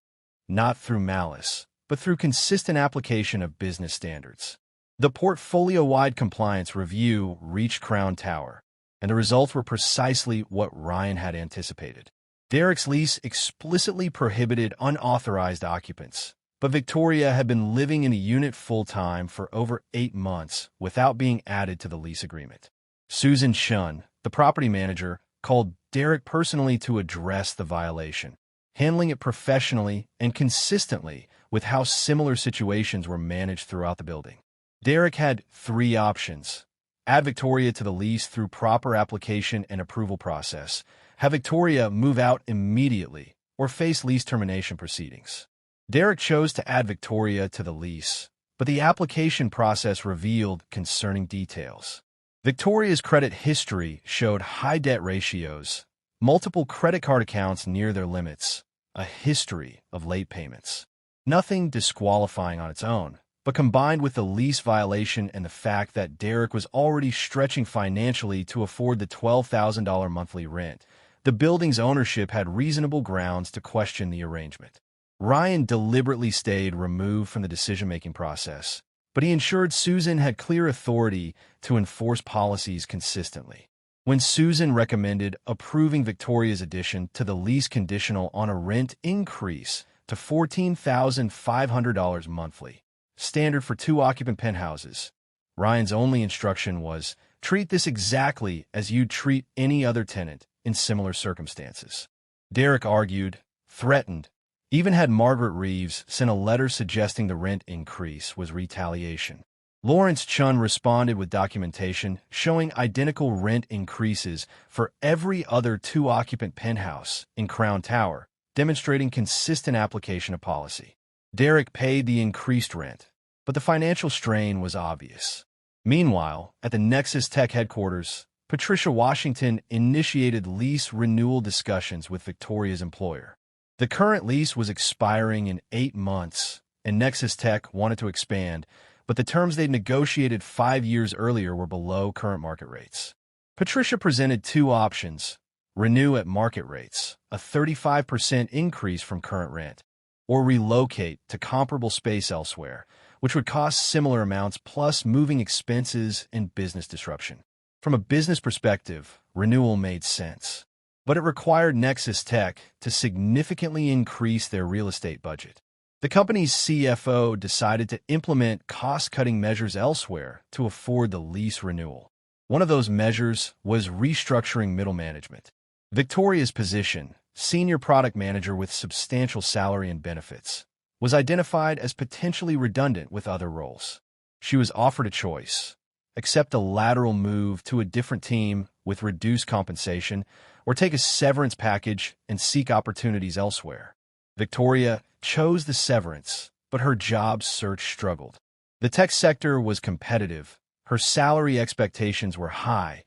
not through malice, but through consistent application of business standards. The portfolio-wide compliance review reached Crown Tower, and the results were precisely what Ryan had anticipated. Derek's lease explicitly prohibited unauthorized occupants, but Victoria had been living in a unit full-time for over 8 months without being added to the lease agreement. Susan Shun, the property manager, called Derek personally to address the violation, handling it professionally and consistently with how similar situations were managed throughout the building. Derek had 3 options: add Victoria to the lease through proper application and approval process, have Victoria move out immediately, or face lease termination proceedings. Derek chose to add Victoria to the lease, but the application process revealed concerning details. Victoria's credit history showed high debt ratios, multiple credit card accounts near their limits, a history of late payments. Nothing disqualifying on its own, but combined with the lease violation and the fact that Derek was already stretching financially to afford the $12,000 monthly rent, the building's ownership had reasonable grounds to question the arrangement. Ryan deliberately stayed removed from the decision-making process, but he ensured Susan had clear authority to enforce policies consistently. When Susan recommended approving Victoria's addition to the lease conditional on a rent increase to $14,500 monthly, standard for 2-occupant penthouses, Ryan's only instruction was, treat this exactly as you'd treat any other tenant in similar circumstances. Derek argued, threatened, even had Margaret Reeves sent a letter suggesting the rent increase was retaliation. Lawrence Chun responded with documentation showing identical rent increases for every other 2-occupant penthouse in Crown Tower, demonstrating consistent application of policy. Derek paid the increased rent, but the financial strain was obvious. Meanwhile, at the Nexus Tech headquarters, Patricia Washington initiated lease renewal discussions with Victoria's employer. The current lease was expiring in 8 months, and Nexus Tech wanted to expand, but the terms they'd negotiated 5 years earlier were below current market rates. Patricia presented 2 options: renew at market rates, a 35% increase from current rent, or relocate to comparable space elsewhere, which would cost similar amounts plus moving expenses and business disruption. From a business perspective, renewal made sense, but it required Nexus Tech to significantly increase their real estate budget. The company's CFO decided to implement cost-cutting measures elsewhere to afford the lease renewal. One of those measures was restructuring middle management. Victoria's position, senior product manager with substantial salary and benefits, was identified as potentially redundant with other roles. She was offered a choice: accept a lateral move to a different team with reduced compensation, or take a severance package and seek opportunities elsewhere. Victoria chose the severance, but her job search struggled. The tech sector was competitive, her salary expectations were high,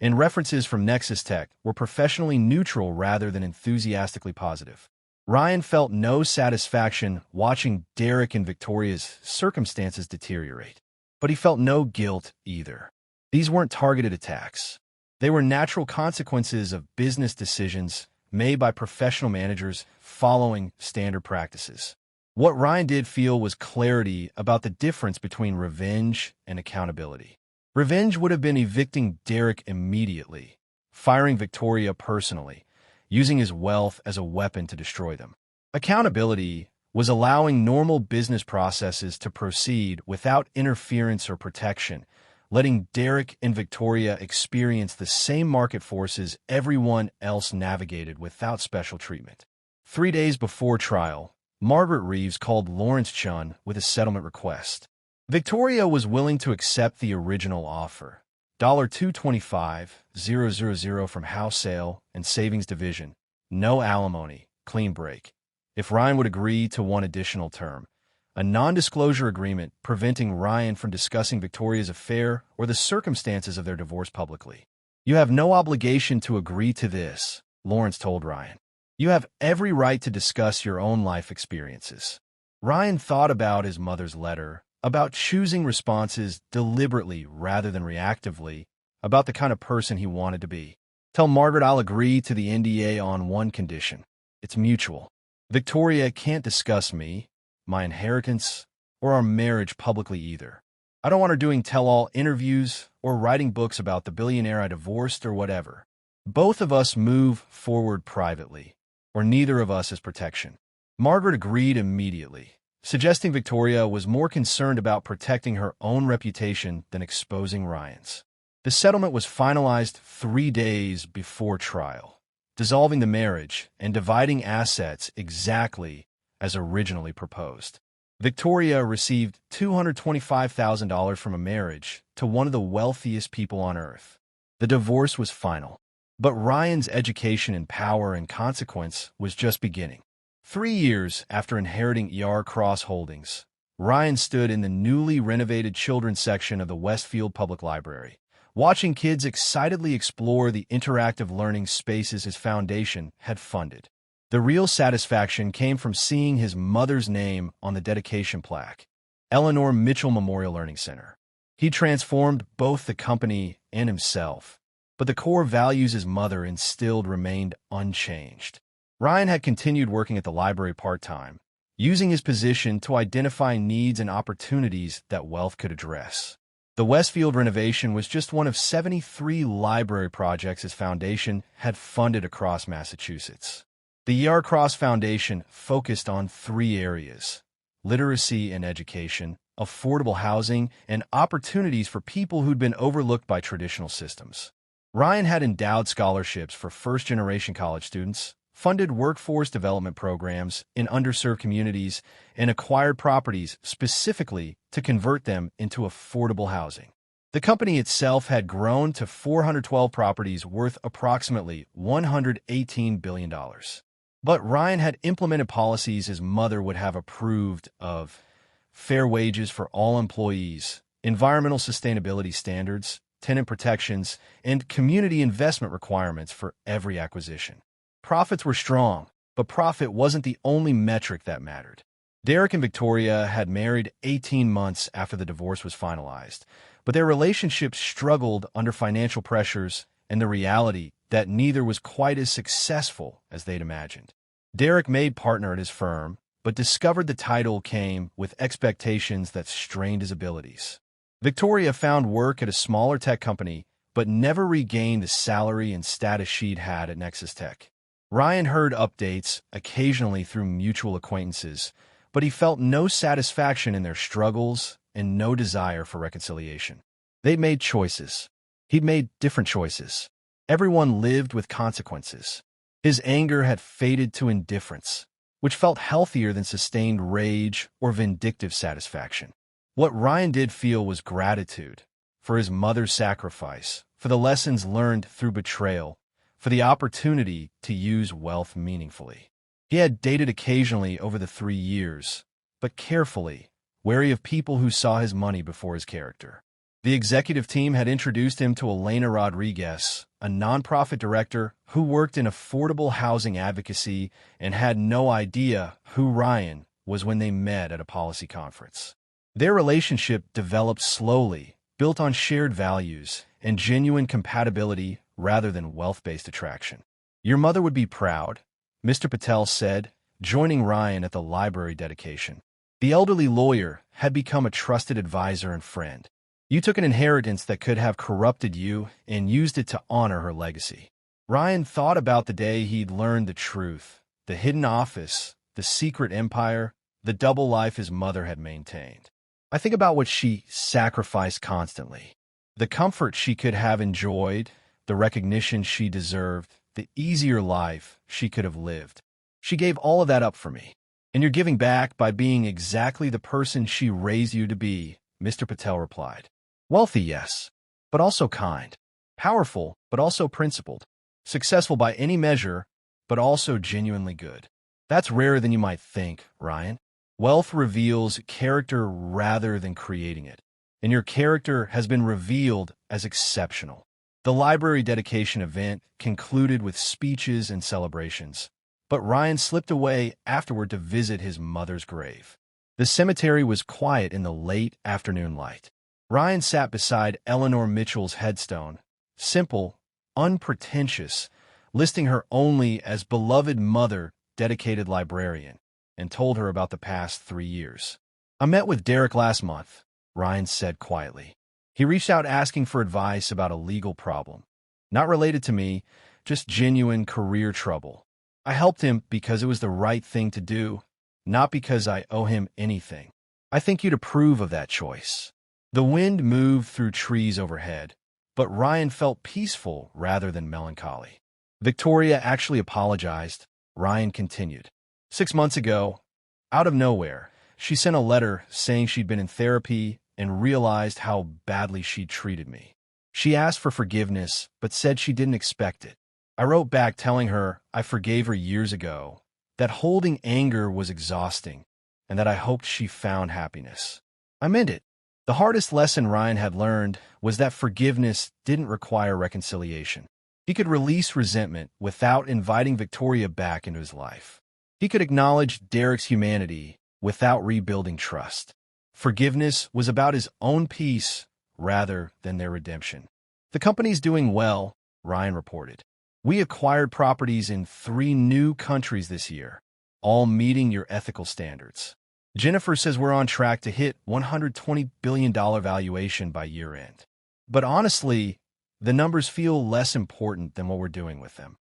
and references from Nexus Tech were professionally neutral rather than enthusiastically positive. Ryan felt no satisfaction watching Derek and Victoria's circumstances deteriorate, but he felt no guilt either. These weren't targeted attacks. They were natural consequences of business decisions made by professional managers following standard practices. What Ryan did feel was clarity about the difference between revenge and accountability. Revenge would have been evicting Derek immediately, firing Victoria personally, using his wealth as a weapon to destroy them. Accountability was allowing normal business processes to proceed without interference or protection, letting Derek and Victoria experience the same market forces everyone else navigated without special treatment. 3 days before trial, Margaret Reeves called Lawrence Chun with a settlement request. Victoria was willing to accept the original offer, $225,000 from house sale and savings division, no alimony, clean break. If Ryan would agree to one additional term, a non-disclosure agreement preventing Ryan from discussing Victoria's affair or the circumstances of their divorce publicly. You have no obligation to agree to this, Lawrence told Ryan. You have every right to discuss your own life experiences. Ryan thought about his mother's letter, about choosing responses deliberately rather than reactively, about the kind of person he wanted to be. Tell Margaret I'll agree to the NDA on one condition. It's mutual. Victoria can't discuss me, my inheritance, or our marriage publicly either. I don't want her doing tell-all interviews or writing books about the billionaire I divorced or whatever. Both of us move forward privately, or neither of us is protection. Margaret agreed immediately, suggesting Victoria was more concerned about protecting her own reputation than exposing Ryan's. The settlement was finalized 3 days before trial, dissolving the marriage and dividing assets exactly as originally proposed. Victoria received $225,000 from a marriage to one of the wealthiest people on earth. The divorce was final, but Ryan's education in power and consequence was just beginning. 3 years after inheriting Cross Holdings, Ryan stood in the newly renovated children's section of the Westfield Public Library, watching kids excitedly explore the interactive learning spaces his foundation had funded. The real satisfaction came from seeing his mother's name on the dedication plaque, Eleanor Mitchell Memorial Learning Center. He transformed both the company and himself, but the core values his mother instilled remained unchanged. Ryan had continued working at the library part-time, using his position to identify needs and opportunities that wealth could address. The Westfield renovation was just one of 73 library projects his foundation had funded across Massachusetts. The Cross Foundation focused on 3 areas: literacy and education, affordable housing, and opportunities for people who'd been overlooked by traditional systems. Ryan had endowed scholarships for first-generation college students, funded workforce development programs in underserved communities, and acquired properties specifically to convert them into affordable housing. The company itself had grown to 412 properties worth approximately $118 billion. But Ryan had implemented policies his mother would have approved of: fair wages for all employees, environmental sustainability standards, tenant protections, and community investment requirements for every acquisition. Profits were strong, but profit wasn't the only metric that mattered. Derek and Victoria had married 18 months after the divorce was finalized, but their relationship struggled under financial pressures and the reality that neither was quite as successful as they'd imagined. Derek made partner at his firm, but discovered the title came with expectations that strained his abilities. Victoria found work at a smaller tech company, but never regained the salary and status she'd had at Nexus Tech. Ryan heard updates, occasionally through mutual acquaintances, but he felt no satisfaction in their struggles and no desire for reconciliation. They'd made choices. He'd made different choices. Everyone lived with consequences. His anger had faded to indifference, which felt healthier than sustained rage or vindictive satisfaction. What Ryan did feel was gratitude for his mother's sacrifice, for the lessons learned through betrayal, for the opportunity to use wealth meaningfully. He had dated occasionally over the 3 years, but carefully, wary of people who saw his money before his character. The executive team had introduced him to Elena Rodriguez, a nonprofit director who worked in affordable housing advocacy and had no idea who Ryan was when they met at a policy conference. Their relationship developed slowly, built on shared values and genuine compatibility rather than wealth-based attraction. Your mother would be proud, Mr. Patel said, joining Ryan at the library dedication. The elderly lawyer had become a trusted advisor and friend. You took an inheritance that could have corrupted you and used it to honor her legacy. Ryan thought about the day he'd learned the truth, the hidden office, the secret empire, the double life his mother had maintained. I think about what she sacrificed constantly. The comfort she could have enjoyed, the recognition she deserved, the easier life she could have lived. She gave all of that up for me. And you're giving back by being exactly the person she raised you to be, Mr. Patel replied. Wealthy, yes, but also kind. Powerful, but also principled. Successful by any measure, but also genuinely good. That's rarer than you might think, Ryan. Wealth reveals character rather than creating it. And your character has been revealed as exceptional. The library dedication event concluded with speeches and celebrations, but Ryan slipped away afterward to visit his mother's grave. The cemetery was quiet in the late afternoon light. Ryan sat beside Eleanor Mitchell's headstone, simple, unpretentious, listing her only as beloved mother, dedicated librarian, and told her about the past 3 years. I met with Derek last month, Ryan said quietly. He reached out asking for advice about a legal problem. Not related to me, just genuine career trouble. I helped him because it was the right thing to do, not because I owe him anything. I think you'd approve of that choice. The wind moved through trees overhead, but Ryan felt peaceful rather than melancholy. Victoria actually apologized, Ryan continued. 6 months ago, out of nowhere, she sent a letter saying she'd been in therapy and realized how badly she'd treated me. She asked for forgiveness, but said she didn't expect it. I wrote back telling her I forgave her years ago, that holding anger was exhausting, and that I hoped she found happiness. I meant it. The hardest lesson Ryan had learned was that forgiveness didn't require reconciliation. He could release resentment without inviting Victoria back into his life. He could acknowledge Derek's humanity without rebuilding trust. Forgiveness was about his own peace rather than their redemption. The company's doing well, Ryan reported. We acquired properties in 3 new countries this year, all meeting your ethical standards. Jennifer says we're on track to hit $120 billion valuation by year-end. But honestly, the numbers feel less important than what we're doing with them.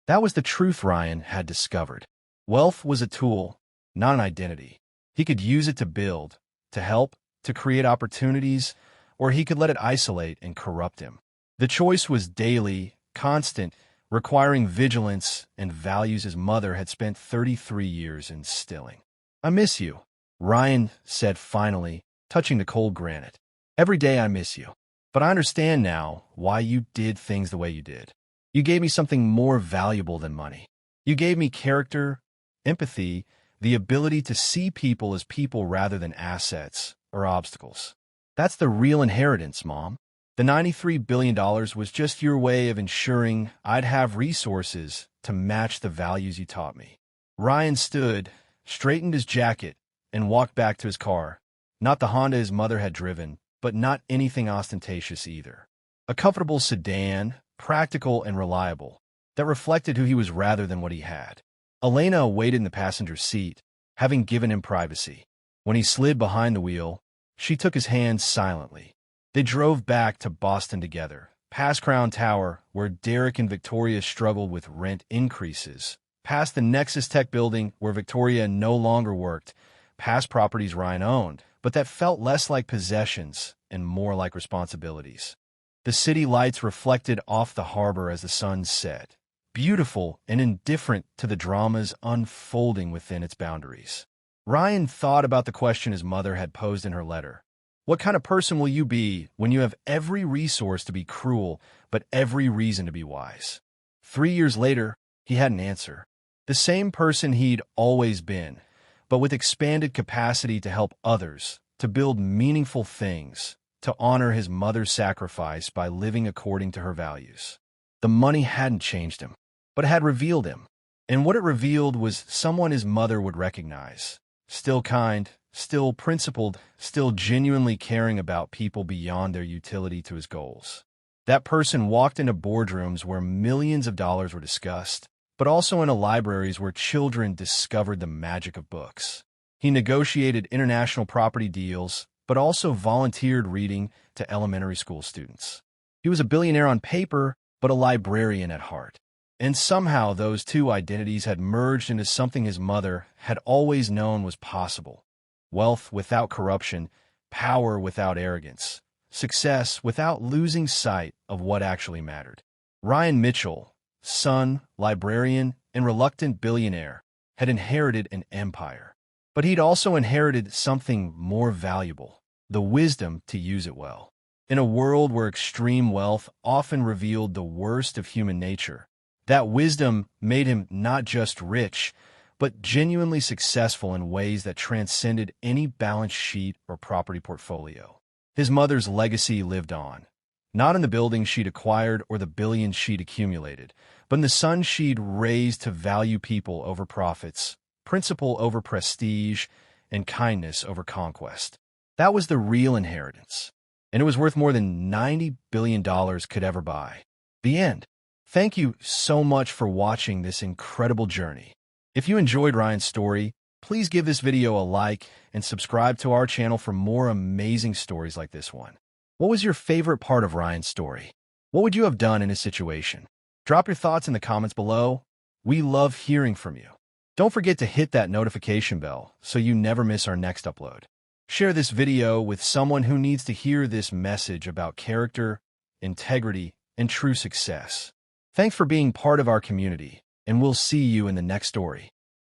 That was the truth Ryan had discovered. Wealth was a tool, not an identity. He could use it to build, to help, to create opportunities, or he could let it isolate and corrupt him. The choice was daily, constant, requiring vigilance and values his mother had spent 33 years instilling. I miss you, Ryan said finally, touching the cold granite. Every day I miss you. But I understand now why you did things the way you did. You gave me something more valuable than money. You gave me character, empathy, the ability to see people as people rather than assets or obstacles. That's the real inheritance, Mom. The $93 billion was just your way of ensuring I'd have resources to match the values you taught me. Ryan stood, straightened his jacket, and walked back to his car. Not the Honda his mother had driven, but not anything ostentatious either. A comfortable sedan, practical and reliable, that reflected who he was rather than what he had. Elena waited in the passenger seat, having given him privacy. When he slid behind the wheel, she took his hand silently. They drove back to Boston together, past Crown Tower, where Derek and Victoria struggled with rent increases, past the Nexus Tech building where Victoria no longer worked, past properties Ryan owned, but that felt less like possessions and more like responsibilities. The city lights reflected off the harbor as the sun set, beautiful and indifferent to the dramas unfolding within its boundaries. Ryan thought about the question his mother had posed in her letter. What kind of person will you be when you have every resource to be cruel, but every reason to be wise? 3 years later, he had an answer. The same person he'd always been, but with expanded capacity to help others, to build meaningful things, to honor his mother's sacrifice by living according to her values. The money hadn't changed him, but it had revealed him. And what it revealed was someone his mother would recognize. Still kind, still principled, still genuinely caring about people beyond their utility to his goals. That person walked into boardrooms where millions of dollars were discussed, but also into libraries where children discovered the magic of books. He negotiated international property deals, but also volunteered reading to elementary school students. He was a billionaire on paper, but a librarian at heart. And somehow those two identities had merged into something his mother had always known was possible. Wealth without corruption, power without arrogance, success without losing sight of what actually mattered. Ryan Mitchell, son, librarian, and reluctant billionaire, had inherited an empire. But he'd also inherited something more valuable, the wisdom to use it well. In a world where extreme wealth often revealed the worst of human nature, that wisdom made him not just rich, but genuinely successful in ways that transcended any balance sheet or property portfolio. His mother's legacy lived on, not in the buildings she'd acquired or the billions she'd accumulated, but in the sons she'd raised to value people over profits, principle over prestige, and kindness over conquest. That was the real inheritance, and it was worth more than $90 billion could ever buy. The end. Thank you so much for watching this incredible journey. If you enjoyed Ryan's story, please give this video a like and subscribe to our channel for more amazing stories like this one. What was your favorite part of Ryan's story? What would you have done in his situation? Drop your thoughts in the comments below. We love hearing from you. Don't forget to hit that notification bell so you never miss our next upload. Share this video with someone who needs to hear this message about character, integrity, and true success. Thanks for being part of our community, and we'll see you in the next story.